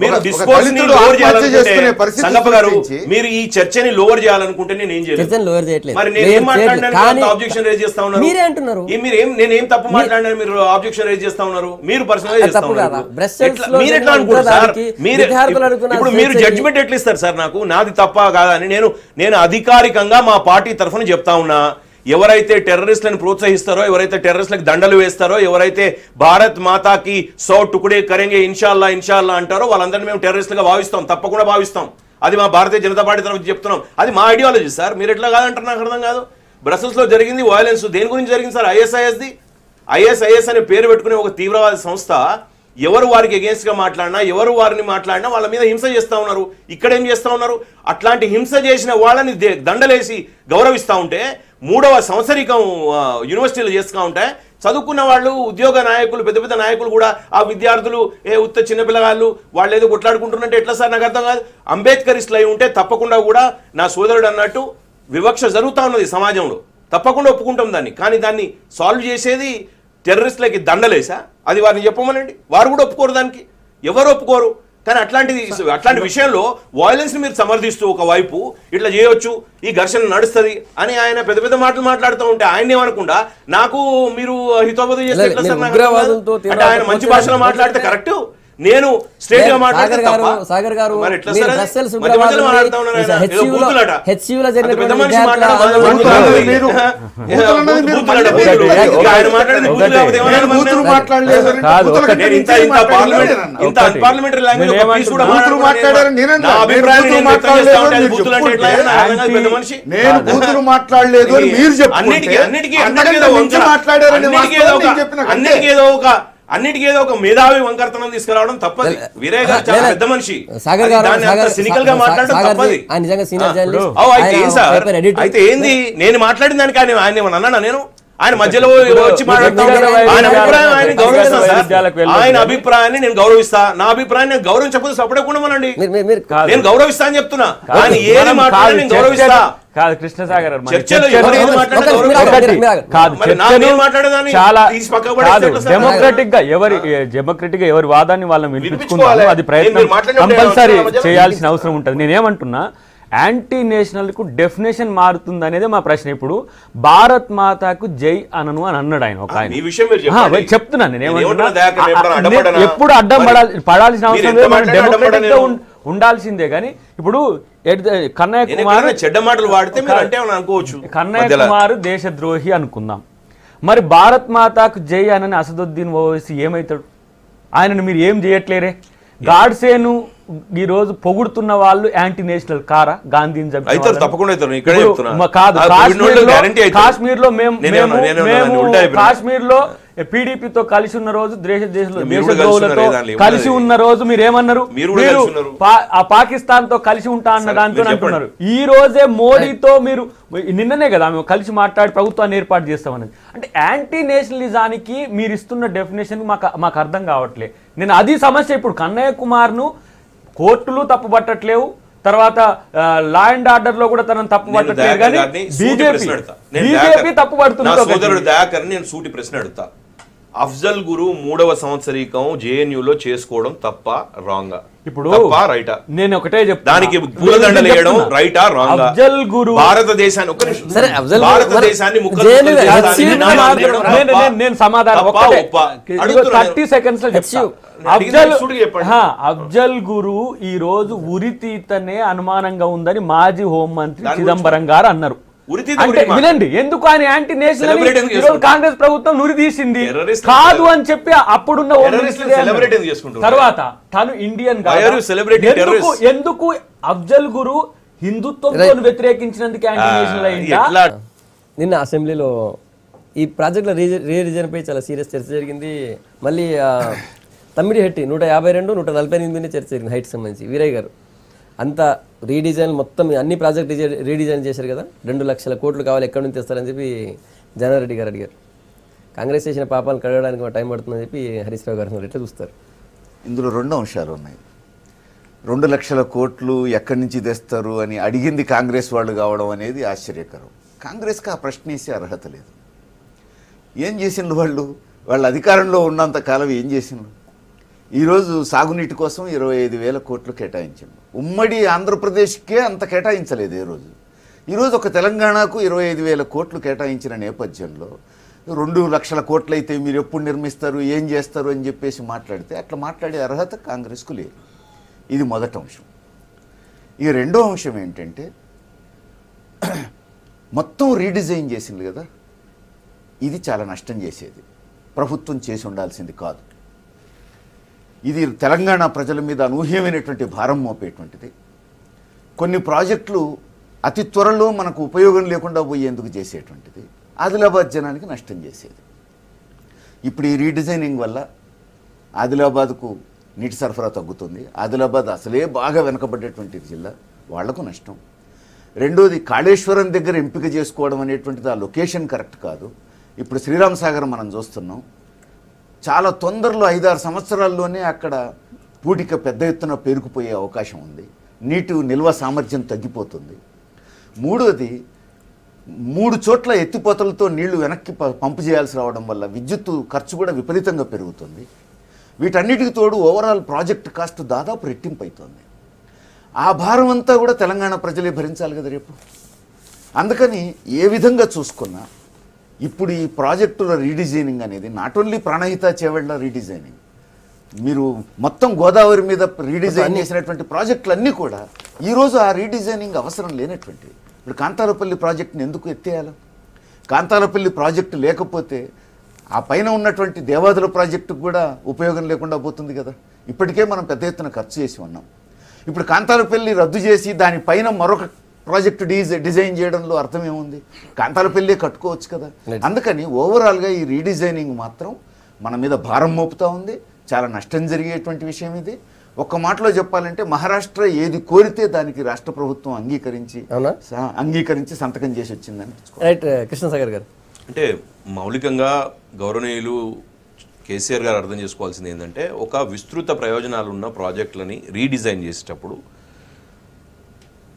మీరు డిస్కోర్స్ ని లోవర్ చేయాలనుకుంటే సంగప్ప గారు, మీరు ఈ చర్చని లోవర్ చేయాలనుకుంటే నేను ఏం చేయలేదు. మరి నేను ఏం మాట్లాడినా ఆబ్జెక్షన్ రేజ్ చేస్తా ఉన్నారు. మీరే అంటున్నారు. నేనేం తప్పు మాట్లాడినా మీరు ఆబ్జెక్షన్ రేజ్ చేస్తా ఉన్నారు. మీరు పర్సనల్ చేస్తా ఉన్నారు. మీరు ఎట్లా అనుకుంటారు సార్? ఇప్పుడు మీరు జడ్జిమెంట్ ఎట్లా ఇస్తారు సార్ నాకు? నాది తప్ప కాదని నేను అధికారికంగా మా పార్టీ తరఫున చెప్తా ఉన్నా. ఎవరైతే టెర్రరిస్టులను ప్రోత్సహిస్తారో, ఎవరైతే టెర్రరిస్టులకు దండలు వేస్తారో, ఎవరైతే భారత్ మాతాకి 100 టుకుడే కరెంగే ఇన్షాల్లా ఇన్షాల్లా అంటారో వాళ్ళందరినీ మేము టెర్రరిస్టులుగా భావిస్తాం, తప్పకుండా భావిస్తాం. అది మా భారతీయ జనతా పార్టీ తరఫున చెప్తున్నాం. అది మా ఐడియాలజీ సార్. మీరు ఎట్లా కాదంటారు నాకు అర్థం కాదు. బ్రసెల్స్ లో జరిగింది వయలెన్స్ దేని గురించి జరిగింది సార్? ఐఎస్ఐఎస్ అనే పేరు పెట్టుకునే ఒక తీవ్రవాద సంస్థ ఎవరు వారికి అగేన్స్ట్ గా మాట్లాడినా, ఎవరు వారిని మాట్లాడినా వాళ్ళ మీద హింస చేస్తా ఉన్నారు. ఇక్కడ ఏం చేస్తా ఉన్నారు? అట్లాంటి హింస చేసిన వాళ్ళని దండలేసి గౌరవిస్తూ ఉంటే, 3వ సంవత్సరికం యూనివర్సిటీలు చేస్తూ ఉంటే, చదువుకున్న వాళ్ళు, ఉద్యోగ నాయకులు, పెద్ద పెద్ద నాయకులు కూడా ఆ విద్యార్థులు ఉత్త చిన్నపిల్లగాళ్ళు వాళ్ళు ఏదో కొట్లాడుకుంటున్నట్టే ఎట్లా సార్? నాకు అర్థం కాదు. అంబేద్కరిస్టులు అయి ఉంటే తప్పకుండా కూడా నా సోదరుడు అన్నట్టు వివక్ష జరుగుతూ ఉన్నది సమాజంలో, తప్పకుండా ఒప్పుకుంటాం దాన్ని. కానీ దాన్ని సాల్వ్ చేసేది టెర్రరిస్టులకి దండలేసా? అది వారిని చెప్పమనండి. వారు కూడా ఒప్పుకోరు, దానికి ఎవరు ఒప్పుకోరు. కానీ అట్లాంటి విషయంలో వాయిలెన్స్ ని మీరు సమర్థిస్తూ ఒకవైపు ఇట్లా చేయొచ్చు, ఈ ఘర్షణ నడుస్తుంది అని ఆయన పెద్ద పెద్ద మాటలు మాట్లాడుతూ ఉంటే ఆయన ఏమనకుండా నాకు మీరు హితోపదం చేస్తే ఎట్లా సార్? అంటే ఆయన మంచి భాషలో మాట్లాడితే కరెక్ట్, నేను స్ట్రేట్ గా మాట్లాడితే తప్ప. సాగర్ గారు మరి ఎట్లా సార్? మధ్య మధ్యలో మాట్లాడుతూ ఉన్నారు ఆయన. ఏదో బూతులట. పెద్ద మనిషి మాట్లాడారు. ఆయన మాట్లాడేది బూతులు లేకపోతే ఏమన్నారు? ఇంత అన్పార్లమెంటరీ లాంగ్వేజ్ ఒక పీస్ కూడా మాట్లాడారు. నా అభిప్రాయాన్ని నేను వ్యక్తం చేస్తా ఉంటే అది బూతులు అంటే ఎట్లా? పెద్ద మనిషి నేను బూతులు మాట్లాడలేదు అని మీరు చెప్పుకుంటే అన్నిటికీ ఏదో ఒక మేధావి వంకరతనం తీసుకురావడం తప్పది. వీరే గారు చాలా పెద్ద మనిషి, సినికల్ గా మాట్లాడడం తప్పది. అయితే ఏంది నేను మాట్లాడిన దానికి ఆయన ఏమన్నా అన్నానా? నేను ఆయన మధ్యలో వచ్చి మాట్లాడతాను. ఆయన అభిప్రాయం ఆయన గౌరవిస్తా సార్. ఆయన అభిప్రాయాన్ని నేను గౌరవిస్తా. నా అభిప్రాయాన్ని నేను గౌరవించకపోతే సపడకుండామనండి. నేను గౌరవిస్తా అని చెప్తున్నా. ఆయన ఏది మాట్లాడి నేను గౌరవిస్తా. కాదు కృష్ణసాగర్ డెమోక్రటిక్ గా ఎవరి వాదాన్ని వాళ్ళని వినిపించుకుంటారు. అది ప్రయత్నం కంపల్సరీ చేయాల్సిన అవసరం ఉంటుంది. నేనేమంటున్నా, యాంటీ నేషనల్ కు డెఫినేషన్ మారుతుంది అనేది మా ప్రశ్న. ఇప్పుడు భారత్ మాతాకు జై అనను అని అన్నాడు ఆయన. ఒక ఆయన చెప్తున్నాను నేనేమంటున్నా, ఎప్పుడు అడ్డం పడాల్సిన అవసరం లేదు, డెమోక్రటిక్ గా ఉండాల్సిందే. కానీ ఇప్పుడు కన్నయ్య కుమార్ చెడ్డ మాటలు వాడితే అనుకోవచ్చు, కన్నయ్య కుమార్ దేశద్రోహి అనుకుందాం. మరి భారత్ మాతాకు జై అనని అసదుద్దీన్ ఓవైసీ ఏమవుతాడు? ఆయనను మీరు ఏం చేయట్లేరే? గాడ్సేను ఈ రోజు పొగుడుతున్న వాళ్ళు యాంటీ నేషనల్ కారా? గాంధీని కాశ్మీర్ లో కాశ్మీర్ లో పీడీపీతో కలిసి ఉన్న రోజు దేశద్రోహులతో కలిసి ఉన్న రోజు మీరు ఏమన్నారు? మీరు ఆ పాకిస్తాన్ తో కలిసి ఉంటా అన్న దాంతో అంటున్నారు. ఈ రోజే మోడీతో మీరు నిన్ననే కదా మేము కలిసి మాట్లాడి ప్రభుత్వాన్ని ఏర్పాటు చేస్తామన్నది. అంటే యాంటీ నేషనలిజానికి మీరు ఇస్తున్న డెఫినేషన్ మాకు అర్థం కావట్లేదు. నేను అది సమస్య. ఇప్పుడు కన్నయ్య కుమార్ ను కోర్టులు తప్పుపట్టట్లేవు, తర్వాత లా అండ్ ఆర్డర్ లో కూడా తనను తప్పు పట్టట్లేదు కానీ బీజేపీ తప్పు పడుతుంది. దయాకర్ నేను సూటి ప్రశ్న అడుగుతా, అఫ్జల్ గురు 3వ సంవత్సరీకం జేఎన్యూలో చేసుకోవడం తప్ప రాంగా? ఇప్పుడు రైటా? నేను ఒకటే చెప్తాను, దానికి పూలదండలు వేయడం రైటా రాంగా? అఫ్జల్ గురు భారతదేశాన్ని ఒక్క నిమిషం, సరే, అఫ్జల్ గురు భారతదేశాన్ని నేను సమాధానం 30 సెకండ్స్ లో చెప్తాను. అఫ్జల్ గురు ఈ రోజు ఉరితీతనే అనుమానంగా ఉందని మాజీ హోంమంత్రి చిదంబరం గారు అన్నారు. అంటే వినండి, ఎందుకు ఆయన యాంటీ నేషనల్ కాంగ్రెస్ ప్రభుత్వం ఉరి తీసింది కాదు అని చెప్పి అప్పుడున్న తర్వాత తను ఇండియన్ ఎందుకు అఫ్జల్ గురు హిందుత్వంతో వ్యతిరేకించినందుకు యాంటీ నేషనల్ అయిందా? నిన్న అసెంబ్లీలో ఈ ప్రాజెక్టుల రీరిజన్ పై చాలా సీరియస్ చర్చ జరిగింది. మళ్ళీ తమ్మిడిహెట్టి 152, 148 చర్చ జరిగింది హైట్ సంబంధించి. వీరయ్య గారు అంతా రీడిజైన్ మొత్తం అన్ని ప్రాజెక్ట్ రీడిజైన్ చేశారు కదా, 2 లక్షల కోట్లు కావాలి, ఎక్కడి నుంచి తెస్తారని చెప్పి జనారెడ్డి గారు అడిగారు. కాంగ్రెస్ చేసిన పాపాలను కడగడానికి టైం పడుతుందని చెప్పి హరీష్ రావు గారు ఎట్లా చూస్తారు? ఇందులో 2 అంశాలు ఉన్నాయి. 2 లక్షల కోట్లు ఎక్కడి నుంచి తెస్తారు అని అడిగింది కాంగ్రెస్ వాళ్ళు కావడం అనేది ఆశ్చర్యకరం. కాంగ్రెస్కి ఆ ప్రశ్న వేసే అర్హత లేదు. ఏం చేసిండ్రు వాళ్ళు అధికారంలో ఉన్నంత కాలం ఏం చేసిండ్రు? ఈరోజు సాగునీటి కోసం 25,000 కోట్లు కేటాయించాము. ఉమ్మడి ఆంధ్రప్రదేశ్కే అంత కేటాయించలేదు ఏ రోజు. ఈరోజు ఒక తెలంగాణకు 25,000 కోట్లు కేటాయించిన నేపథ్యంలో 2 లక్షల కోట్లు అయితే మీరు ఎప్పుడు నిర్మిస్తారు, ఏం చేస్తారు అని చెప్పేసి మాట్లాడితే అట్లా మాట్లాడే అర్హత కాంగ్రెస్కు లేదు. ఇది మొదటి అంశం. ఈ రెండో అంశం ఏంటంటే మొత్తం రీడిజైన్ చేసింది కదా, ఇది చాలా నష్టం చేసేది, ప్రభుత్వం చేసి ఉండాల్సింది కాదు. ఇది తెలంగాణ ప్రజల మీద అనూహ్యమైనటువంటి భారం మోపేటువంటిది. కొన్ని ప్రాజెక్టులు అతి త్వరలో మనకు ఉపయోగం లేకుండా పోయేందుకు చేసేటువంటిది, ఆదిలాబాద్ జనానికి నష్టం చేసేది. ఇప్పుడు ఈ రీడిజైనింగ్ వల్ల ఆదిలాబాద్కు నీటి సరఫరా తగ్గుతుంది. ఆదిలాబాద్ అసలే బాగా వెనకబడేటువంటి జిల్లా, వాళ్లకు నష్టం. రెండోది, కాళేశ్వరం దగ్గర ఎంపిక చేసుకోవడం అనేటువంటిది ఆ లొకేషన్ కరెక్ట్ కాదు. ఇప్పుడు శ్రీరామ్ సాగర్ మనం చూస్తున్నాం, చాలా తొందరలో 5-6 సంవత్సరాల్లోనే అక్కడ పూడిక పెద్ద ఎత్తున పేరుకుపోయే అవకాశం ఉంది. నీటి నిల్వ సామర్థ్యం తగ్గిపోతుంది. మూడోది, 3 చోట్ల ఎత్తిపోతలతో నీళ్లు వెనక్కి పంపు చేయాల్సి రావడం వల్ల విద్యుత్తు ఖర్చు కూడా విపరీతంగా పెరుగుతుంది. వీటన్నిటికి తోడు ఓవరాల్ ప్రాజెక్ట్ కాస్ట్ దాదాపు రెట్టింపు అవుతుంది. ఆ భారం అంతా కూడా తెలంగాణ ప్రజలే భరించాలి కదా రేపు. అందుకని ఏ విధంగా చూసుకున్నా ఇప్పుడు ఈ ప్రాజెక్టుల రీడిజైనింగ్ అనేది not only Pranahita Chevella redesigning, మీరు మొత్తం గోదావరి మీద రీడిజైన్ చేసినటువంటి ప్రాజెక్టులన్నీ కూడా ఈరోజు ఆ రీడిజైనింగ్ అవసరం లేనటువంటి. ఇప్పుడు కాంతాలపల్లి ప్రాజెక్టుని ఎందుకు ఎత్తేయాలి? కాంతాలపల్లి ప్రాజెక్టు లేకపోతే ఆ పైన ఉన్నటువంటి దేవాదుల ప్రాజెక్టుకు కూడా ఉపయోగం లేకుండా పోతుంది కదా. ఇప్పటికే మనం పెద్ద ఎత్తున ఖర్చు చేసి ఉన్నాం. ఇప్పుడు కాంతాలపల్లి రద్దు చేసి దానిపైన మరొక ప్రాజెక్టు డిజైన్ చేయడంలో అర్థం ఏముంది? కాంతాలపల్లి కట్టుకోవచ్చు కదా. అందుకని ఓవరాల్గా ఈ రీడిజైనింగ్ మాత్రం మన మీద భారం మోపుతా ఉంది, చాలా నష్టం జరిగేటువంటి విషయం ఇది. ఒక్క మాటలో చెప్పాలంటే మహారాష్ట్ర ఏది కోరితే దానికి రాష్ట్ర ప్రభుత్వం అంగీకరించి సంతకం చేసి వచ్చిందని. రైట్, కృష్ణసాగర్ గారు. అంటే మౌలికంగా గౌరవనీయులు కేసీఆర్ గారు అర్థం చేసుకోవాల్సింది ఏంటంటే, ఒక విస్తృత ప్రయోజనాలు ఉన్న ప్రాజెక్టులని రీడిజైన్ చేసేటప్పుడు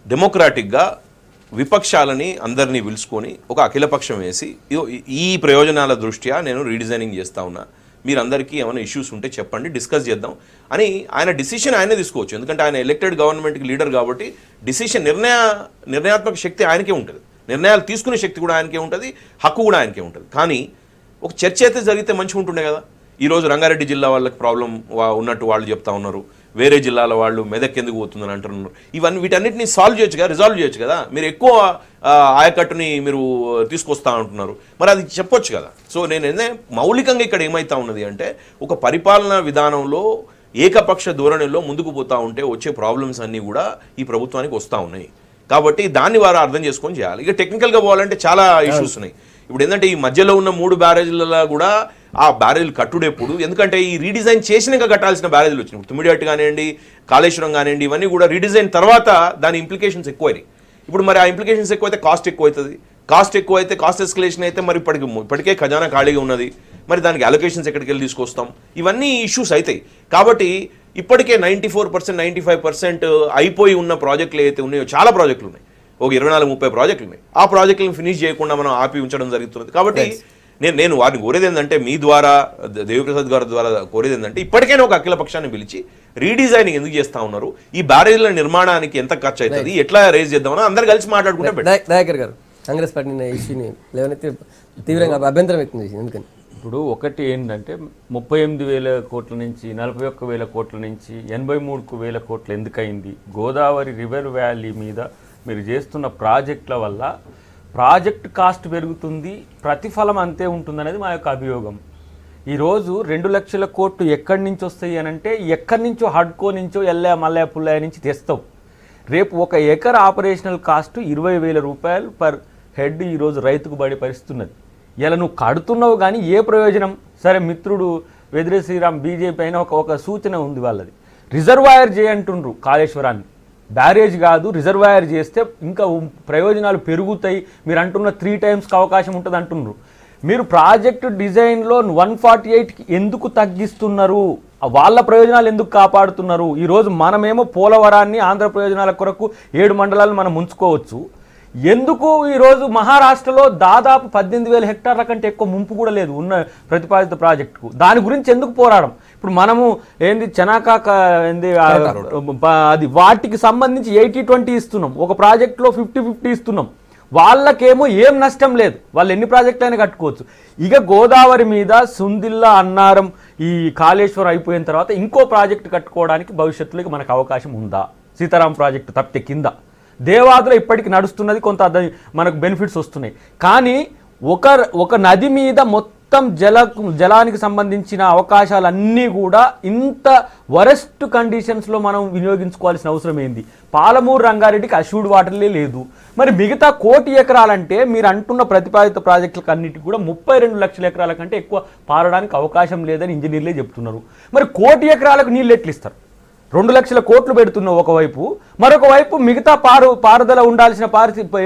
డెమోక్రాటిక్గా విపక్షాలని అందరినీ పిలుచుకొని ఒక అఖిలపక్షం వేసి ఈ ప్రయోజనాల దృష్ట్యా నేను రీడిజైనింగ్ చేస్తా ఉన్నా, మీరందరికీ ఏమైనా ఇష్యూస్ ఉంటే చెప్పండి, డిస్కస్ చేద్దాం అని ఆయన డిసిషన్ ఆయనే తీసుకోవచ్చు. ఎందుకంటే ఆయన ఎలక్టెడ్ గవర్నమెంట్కి లీడర్ కాబట్టి డిసిషన్ నిర్ణయాత్మక శక్తి ఆయనకే ఉంటుంది, నిర్ణయాలు తీసుకునే శక్తి కూడా ఆయనకే ఉంటుంది, హక్కు కూడా ఆయనకే ఉంటుంది. కానీ ఒక చర్చ అయితే జరిగితే మంచిగా ఉంటుండే కదా. ఈరోజు రంగారెడ్డి జిల్లా వాళ్ళకి ప్రాబ్లం ఉన్నట్టు వాళ్ళు చెప్తా ఉన్నారు, వేరే జిల్లాల వాళ్ళు మెదక్ ఎందుకు పోతుందని అంటున్నారు. వీటన్నిటిని సాల్వ్ చేయొచ్చు కదా, రిజాల్వ్ చేయొచ్చు కదా. మీరు ఎక్కువ ఆయకట్టుని మీరు తీసుకొస్తా ఉంటున్నారు, మరి అది చెప్పొచ్చు కదా. సో నేను మౌలికంగా ఇక్కడ ఏమైతా ఉన్నది అంటే, ఒక పరిపాలనా విధానంలో ఏకపక్ష ధోరణిలో ముందుకు పోతా ఉంటే వచ్చే ప్రాబ్లమ్స్ అన్నీ కూడా ఈ ప్రభుత్వానికి వస్తూ ఉన్నాయి. కాబట్టి దాన్ని వారు అర్థం చేసుకొని చేయాలి. ఇక టెక్నికల్గా పోవాలంటే చాలా ఇష్యూస్ ఉన్నాయి. ఇప్పుడు ఏంటంటే ఈ మధ్యలో ఉన్న 3 బ్యారేజ్లలో కూడా ఆ బ్యారేజ్లు కట్టుడెప్పుడు, ఎందుకంటే ఈ రీడిజైన్ చేసినాక కట్టాల్సిన బ్యారేజ్లు వచ్చినాయి. తుమ్మిడిహట్టు కానివ్వండి, కాళేశ్వరం కానివ్వండి, ఇవన్నీ కూడా రీడిజైన్ తర్వాత దాని ఇంప్లికేషన్స్ ఎక్కువైనాయి. ఇప్పుడు మరి ఆ ఇంప్లికేషన్స్ ఎక్కువైతే కాస్ట్ ఎక్కువ అవుతుంది, కాస్ట్ ఎక్కువ అయితే కాస్ట్ ఎస్కలేషన్ అయితే మరి ఇప్పటికే ఖజానా ఖాళీగా ఉన్నది, మరి దానికి అలొకేషన్స్ ఎక్కడికి వెళ్ళి తీసుకొస్తాం, ఇవన్నీ ఇష్యూస్ అవుతాయి. కాబట్టి ఇప్పటికే 94%, 95% అయిపోయి ఉన్న ప్రాజెక్టులు ఏవైతే ఉన్నాయో, చాలా ప్రాజెక్టులు ఉన్నాయి, ఒక 24-30 ప్రాజెక్టులు ఉన్నాయి. ఆ ప్రాజెక్టులను ఫినిష్ చేయకుండా మనం ఆపి ఉంచడం జరుగుతుంది. కాబట్టి నేను వారిని కోరేది ఏంటంటే, మీ ద్వారా దేవిప్రసాద్ గారి ద్వారా కోరేది ఏంటంటే, ఇప్పటికైనా ఒక అఖిల పక్షాన్ని పిలిచి రీడిజైనింగ్ ఎందుకు చేస్తా ఉన్నారు, ఈ బ్యారేజ్ల నిర్మాణానికి ఎంత ఖర్చు అవుతుంది, ఎట్లా రేజ్ చేద్దామని అందరు కలిసి మాట్లాడుకుంటే దయాకర్ గారు కాంగ్రెస్ పార్టీ ఇష్యూని లేవనైతే తీవ్రంగా అభ్యంతరం వ్యక్తం చేసింది. ఎందుకని ఇప్పుడు ఒకటి ఏంటంటే 38,000 కోట్ల నుంచి 41,000 కోట్ల నుంచి 83,000 కోట్లు ఎందుకయింది? గోదావరి రివర్ వ్యాలీ మీద మీరు చేస్తున్న ప్రాజెక్టుల వల్ల ప్రాజెక్ట్ కాస్ట్ పెరుగుతుంది, ప్రతిఫలం అంతే ఉంటుంది అనేది మా యొక్క అభియోగం. ఈరోజు 2 లక్షల కోట్లు ఎక్కడి నుంచి వస్తాయి అని అంటే, ఎక్కడి నుంచో హడ్కో నుంచో మల్లయ్య పుల్లయ్య నుంచి తెస్తావు. రేపు 1 ఎకర్ ఆపరేషనల్ కాస్ట్ 20,000 రూపాయలు పర్ హెడ్ ఈరోజు రైతుకు పడే పరిస్థితి ఉన్నది. ఇలా నువ్వు కడుతున్నావు కానీ ఏ ప్రయోజనం? సరే, మిత్రుడు వెదిరే శ్రీరామ్ బీజేపీ అయినా ఒక సూచన ఉంది వాళ్ళది, రిజర్వాయర్ చేయంటుండ్రు కాళేశ్వరాన్ని. బ్యారేజ్ కాదు, రిజర్వాయర్ చేస్తే ఇంకా ప్రయోజనాలు పెరుగుతాయి. మీరు అంటున్న 3 టైమ్స్కి అవకాశం ఉంటుంది అంటున్నారు. మీరు ప్రాజెక్టు డిజైన్లో 148కి ఎందుకు తగ్గిస్తున్నారు? వాళ్ళ ప్రయోజనాలు ఎందుకు కాపాడుతున్నారు? ఈరోజు మనమేమో పోలవరాన్ని ఆంధ్ర ప్రయోజనాల కొరకు 7 మండలాలు మనం ఉంచుకోవచ్చు. ఎందుకు ఈరోజు మహారాష్ట్రలో దాదాపు 18,000 హెక్టార్ల కంటే ఎక్కువ ముంపు కూడా లేదు ఉన్న ప్రతిపాదిత ప్రాజెక్టుకు? దాని గురించి ఎందుకు పోరాడం? ఇప్పుడు మనము ఏంది చెనాకా ఏంది అది వాటికి సంబంధించి 80-20 ఇస్తున్నాం, ఒక ప్రాజెక్టులో 50-50 ఇస్తున్నాం. వాళ్ళకేమో ఏం నష్టం లేదు, వాళ్ళు ఎన్ని ప్రాజెక్టులు అయినా కట్టుకోవచ్చు. ఇక గోదావరి మీద సుందిల్లా, అన్నారం, ఈ కాళేశ్వరం అయిపోయిన తర్వాత ఇంకో ప్రాజెక్టు కట్టుకోవడానికి భవిష్యత్తులో మనకు అవకాశం ఉందా? సీతారాం ప్రాజెక్టు తప్పితే కింద దేవాదులో ఇప్పటికి నడుస్తున్నది, కొంత మనకు బెనిఫిట్స్ వస్తున్నాయి. కానీ ఒక నది మీద మొత్తం జలానికి సంబంధించిన అవకాశాలన్నీ కూడా ఇంత వరెస్ట్ కండిషన్స్లో మనం వినియోగించుకోవాల్సిన అవసరం ఏంది? పాలమూరు రంగారెడ్డికి అష్యూర్డ్ వాటర్లే లేదు. మరి మిగతా 1 కోటి ఎకరాలంటే మీరు అంటున్న ప్రతిపాదిత ప్రాజెక్టులకు అన్నిటికీ కూడా 32 లక్షల ఎకరాల కంటే ఎక్కువ పారడానికి అవకాశం లేదని ఇంజనీర్లే చెప్తున్నారు. మరి 1 కోటి ఎకరాలకు నీళ్ళు ఎట్లు ఇస్తారు? 2 లక్షల కోట్లు పెడుతున్నావు ఒకవైపు, మరొక వైపు మిగతా పారుదల ఉండాల్సిన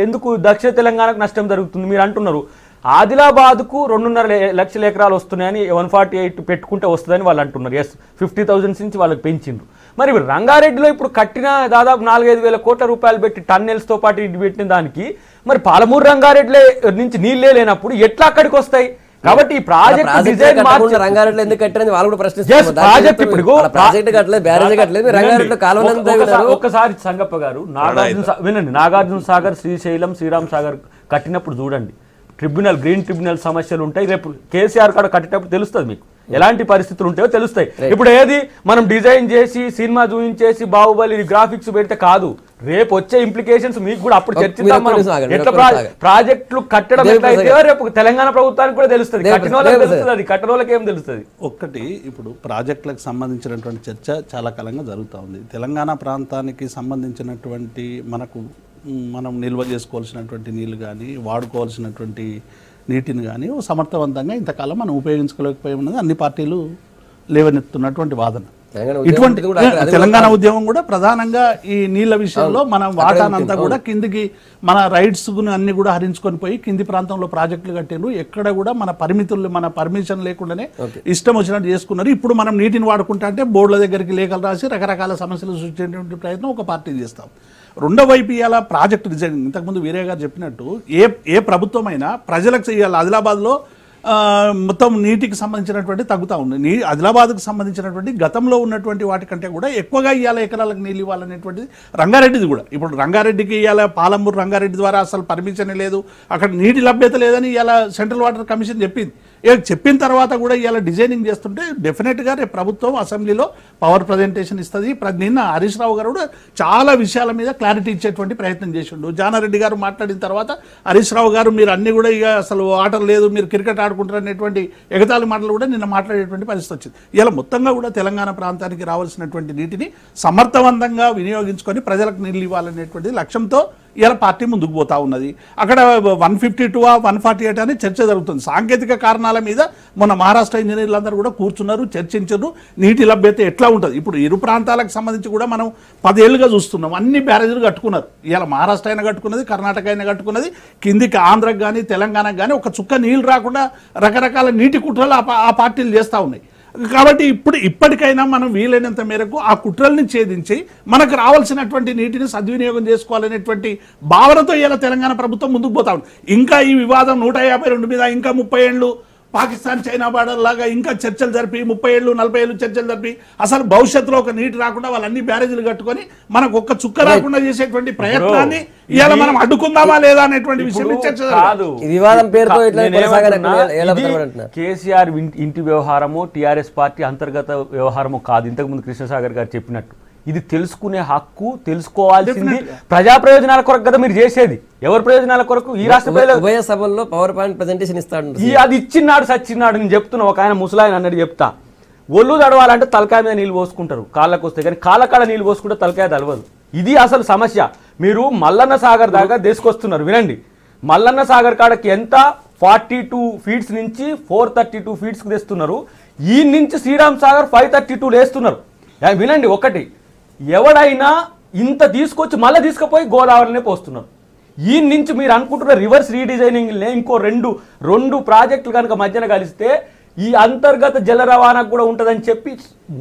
ఎందుకు దక్షిణ తెలంగాణకు నష్టం జరుగుతుంది? మీరు అంటున్నారు ఆదిలాబాద్కు 2.5 లక్షల ఎకరాలు వస్తున్నాయని 148 పెట్టుకుంటే వస్తుందని వాళ్ళు అంటున్నారు. 50,000 నుంచి వాళ్ళకి పెంచిండ్రు. మరి రంగారెడ్డిలో ఇప్పుడు కట్టిన దాదాపు 4-5 వేల కోట్ల రూపాయలు పెట్టి టన్నెల్స్తో పాటు ఇది పెట్టిన దానికి మరి పాలమూరు రంగారెడ్డి నుంచి నీళ్ళే లేనప్పుడు ఎట్లా అక్కడికి వస్తాయి? కాబట్టి ఈ ప్రాజెక్ట్ డిజైన్ మార్చి రంగారెడ్డిలో ఎందుకు కట్టారని వాళ్ళు కూడా ప్రశ్నిస్తారు. ప్రాజెక్ట్ కట్టలేదు, బ్యారేజ్ కట్టలేదు, రంగారెడ్డిలో కాలువలు. ఒక్కసారి సంగప్ప గారు, నాగార్జున సాగర్, శ్రీశైలం, శ్రీరామ్ సాగర్ కట్టినప్పుడు చూడండి, గ్రీన్ ట్రిబ్యునల్ సమస్యలు ఉంటాయి. రేపు కేసీఆర్ కాడ కట్టేటప్పుడు తెలుస్తుంది మీకు ఎలాంటి పరిస్థితులు ఉంటాయో తెలుస్తాయి. ఇప్పుడు ఏది మనం డిజైన్ చేసి సినిమా చూపించేసి బాహుబలి గ్రాఫిక్స్ పెడితే కాదు, రేపు వచ్చే ఇంప్లికేషన్స్ మీకు కూడా అప్పుడు చర్చిద్దాం. ఎట్లా ప్రాజెక్టులు కట్టడం ఎట్లయితే రేపు తెలంగాణ ప్రభుత్వానికి కూడా తెలుస్తుంది, కట్టిన వాళ్ళకి తెలుస్తుంది, అది కట్టిన వాళ్ళకి ఏం తెలుస్తుంది. ఒక్కటి, ఇప్పుడు ప్రాజెక్టులకు సంబంధించినటువంటి చర్చ చాలా కాలంగా జరుగుతూ ఉంది. తెలంగాణ ప్రాంతానికి సంబంధించినటువంటి మనం నిల్వ చేసుకోవాల్సినటువంటి నీళ్ళు కానీ, వాడుకోవాల్సినటువంటి నీటిని కానీ సమర్థవంతంగా ఇంతకాలం మనం ఉపయోగించుకోలేకపోయి ఉన్నది అన్ని పార్టీలు లేవనెత్తున్నటువంటి వాదన. ఇటువంటి తెలంగాణ ఉద్యమం కూడా ప్రధానంగా ఈ నీళ్ల విషయంలో మనం వాటానంతా కూడా కిందికి మన రైట్స్ అన్ని కూడా హరించుకొని పోయి కింది ప్రాంతంలో ప్రాజెక్టులు కట్టిండ్రు. ఎక్కడ కూడా మన పరిమితులు, మన పర్మిషన్ లేకుండానే ఇష్టం వచ్చినట్టు చేసుకున్నారు. ఇప్పుడు మనం నీటిని వాడుకుంటా అంటే బోర్డుల దగ్గరికి లేఖలు రాసి రకరకాల సమస్యలు సృష్టించేటువంటి ప్రయత్నం ఒక పార్టీ చేస్తాం. రెండో వైపు ఇవాళ ప్రాజెక్ట్ డిజైన్, ఇంతకుముందు వీరే గారు చెప్పినట్టు ఏ ప్రభుత్వం అయినా ప్రజలకు చేయాలి. ఆదిలాబాద్లో మొత్తం నీటికి సంబంధించినటువంటి తగ్గుతూ ఉంది. ఆదిలాబాద్కు సంబంధించినటువంటి గతంలో ఉన్నటువంటి వాటికంటే కూడా ఎక్కువగా ఇవాళ ఎకరాలకు నీళ్ళు ఇవ్వాలనేటువంటిది రంగారెడ్డిది కూడా. ఇప్పుడు రంగారెడ్డికి ఇవాళ పాలమూరు రంగారెడ్డి ద్వారా అసలు పర్మిషన్ లేదు, అక్కడ నీటి లభ్యత లేదని ఇవాళ సెంట్రల్ వాటర్ కమిషన్ చెప్పింది. చెప్పిన తర్వాత కూడా ఇవాళ డిజైనింగ్ చేస్తుంటే డెఫినెట్గా రేపు ప్రభుత్వం అసెంబ్లీలో పవర్ ప్రజెంటేషన్ ఇస్తుంది. నిన్న హరీష్ రావు గారు కూడా చాలా విషయాల మీద క్లారిటీ ఇచ్చేటువంటి ప్రయత్నం చేసిండు. జానారెడ్డి గారు మాట్లాడిన తర్వాత హరీష్ రావు గారు మీరు అన్ని కూడా ఇక అసలు వాటర్ లేదు, మీరు క్రికెట్ ఆడుకుంటారు అనేటువంటి ఎగతాళి మాటలు కూడా నిన్న మాట్లాడేటువంటి పరిస్థితి వచ్చింది. ఇలా మొత్తంగా కూడా తెలంగాణ ప్రాంతానికి రావాల్సినటువంటి నీటిని సమర్థవంతంగా వినియోగించుకొని ప్రజలకు నీళ్ళు ఇవ్వాలనేటువంటి లక్ష్యంతో ఇలా పార్టీ ముందుకు పోతా ఉన్నది. అక్కడ 152 148 అని చర్చ జరుగుతుంది. సాంకేతిక కారణాల మీద మొన్న మహారాష్ట్ర ఇంజనీర్లందరూ కూడా కూర్చున్నారు, చర్చించారు. నీటి లభ్యత ఎట్లా ఉంటుంది, ఇప్పుడు ఇరు ప్రాంతాలకు సంబంధించి కూడా మనం 10 ఏళ్ళుగా చూస్తున్నాం. అన్ని బ్యారేజీలు కట్టుకున్నారు. ఇలా మహారాష్ట్ర అయినా కట్టుకున్నది, కర్ణాటక అయినా కట్టుకున్నది, కిందికి ఆంధ్రకు కానీ తెలంగాణకు కానీ ఒక చుక్క నీళ్ళు రాకుండా రకరకాల నీటి కుట్రలు ఆ పార్టీలు చేస్తూ ఉన్నాయి. కాబట్టి ఇప్పటికైనా మనం వీలైనంత మేరకు ఆ కుట్రల్ని ఛేదించి మనకు రావాల్సినటువంటి నీటిని సద్వినియోగం చేసుకోవాలనేటువంటి భావనతో ఇలా తెలంగాణ ప్రభుత్వం ముందుకు పోతా ఉంది. ఇంకా ఈ వివాదం 152 మీద ఇంకా 30 ఏళ్ళు పాకిస్తాన్ చైనా బార్డర్ లాగా ఇంకా చర్చలు జరిపి 30 ఏళ్ళు 40 ఏళ్ళు చర్చలు జరిపి అసలు భవిష్యత్తులో ఒక నీటి రాకుండా వాళ్ళన్ని బ్యారేజీలు కట్టుకొని మనకు ఒక్క చుక్క రాకుండా చేసేటువంటి ప్రయత్నాన్ని ఇవాళ మనం అడ్డుకుందామా లేదా అనేటువంటి విషయం చర్చ కాదు. వివాదం పేరుతో ఇట్లా కొనసాగాలంటున్నారు. కేసీఆర్ ఇంటి వ్యవహారము టీఆర్ఎస్ పార్టీ అంతర్గత వ్యవహారము కాదు. ఇంతకుముందు కృష్ణసాగర్ గారు చెప్పినట్టు ఇది తెలుసుకునే హక్కు, తెలుసుకోవాల్సింది ప్రజా ప్రయోజనాల కొరకు కదా మీరు చేసేది. ఎవరి ప్రయోజనాల కొరకు? ఈ రాష్ట్ర ఉభయ సభల్లో పవర్ పాయింట్ ప్రెజెంటేషన్ ఇస్తాడు. అది ఇచ్చినాడు సచ్చినాడు. నేను చెప్తున్నా, ఒక ఆయన ముసలాయన అన్నట్టు చెప్తా, ఒళ్ళు తడవాలంటే తలకాయ మీద నీళ్ళు పోసుకుంటారు, కాళ్ళకు వస్తే, కానీ కాళ్ళకాడ నీళ్ళు పోసుకుంటే తలకాయ తడవదు. ఇది అసలు సమస్య. మీరు మల్లన్న సాగర్ దాకా తీసుకొస్తున్నారు. వినండి, మల్లన్న సాగర్ కాడకి ఎంత 42 ఫీట్స్ నుంచి 432 ఫీట్స్కి తెస్తున్నారు. ఈ నుంచి శ్రీరామ్ సాగర్ 532 వేస్తున్నారు. వినండి, ఒకటి ఎవడైనా ఇంత తీసుకొచ్చి మళ్ళీ తీసుకుపోయి గోదావరినే పోస్తున్నారు. ఈ నుంచి మీరు అనుకుంటున్న రివర్స్ రీడిజైనింగ్నే ఇంకో రెండు ప్రాజెక్టులు కనుక మధ్యన కలిస్తే ఈ అంతర్గత జల రవాణాకు కూడా ఉంటదని చెప్పి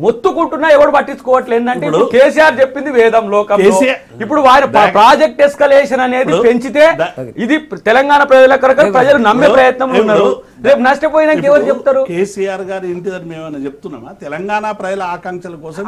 మొత్తుకుంటున్నా ఎవడు పట్టించుకోవట్లేదు. ఏంటంటే కేసీఆర్ చెప్పింది వేదం లోకంలో. ఇప్పుడు వారి ప్రాజెక్ట్ ఎస్కలేషన్ అనేది పెంచితే ఇది తెలంగాణ ప్రజల కొరకు ప్రజలు నమ్మే ప్రయత్నంలో ఉన్నారు. రేపు నష్టపోయినాక ఎవరు చెప్తారు? కేసీఆర్ గారి ఇంటి దగ్గర మేమేమైనా చెప్తున్నామా? తెలంగాణ ప్రజల ఆకాంక్షల కోసం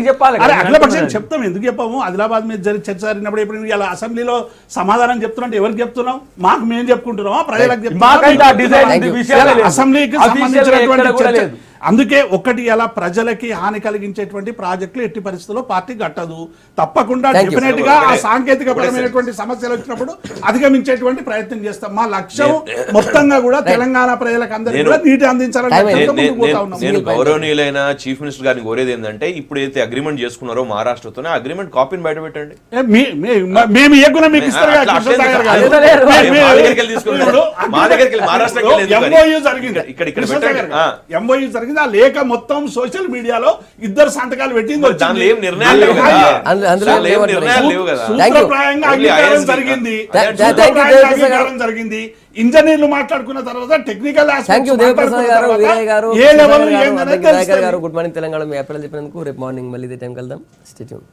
చెప్పాలి. అఖిలపక్షానికి చెప్తాం. ఎందుకు చెప్పాము? ఆదిలాబాద్ మీద చర్చ జరిగినప్పుడు ఇప్పుడు ఇలా అసెంబ్లీలో సమాధానం చెప్తున్నట్టు ఎవరికి చెప్తున్నాం? మాకు మేము చెప్పుకుంటున్నామా? ప్రజలకు చెప్తున్నాం. అసెంబ్లీకి సంబంధించినటువంటి అందుకే ఒకటి ఎలా ప్రజలకి హాని కలిగించేటువంటి ప్రాజెక్టులు ఎట్టి పరిస్థితుల్లో పార్టీ కట్టదు. తప్పకుండా డెఫినెట్ గా ఆ సాంకేతిక పరమైనటువంటి సమస్యలు వచ్చినప్పుడు అధిగమించేటువంటి ప్రయత్నం చేస్తాం. మా లక్ష్యం మొత్తంగా కూడా తెలంగాణ ప్రజలకు అందరికీ కూడా నీటి అందించాలని. గౌరవనీయులైన చీఫ్ మినిస్టర్ గారిని కోరేది ఏంటంటే, ఇప్పుడు ఏదైతే అగ్రిమెంట్ చేసుకున్నారో మహారాష్ట్రతో అగ్రిమెంట్ కాపీని బయట పెట్టండి. మేము ఇవ్వకుండా మీకు ఇస్తారు. ఆ లేఖ మొత్తం సోషల్ మీడియాలో ఇద్దరు సంతకాలు పెట్టింది. జరిగింది. ఇంజనీర్లు మాట్లాడుకున్న తర్వాత టెక్నికల్ గుడ్ మార్నింగ్ తెలంగాణ. మీ అప్పీల్ చెప్పినందుకు రేపు మార్నింగ్ మళ్ళీ ఇదే టైం కలుద్దాం. Stay tune.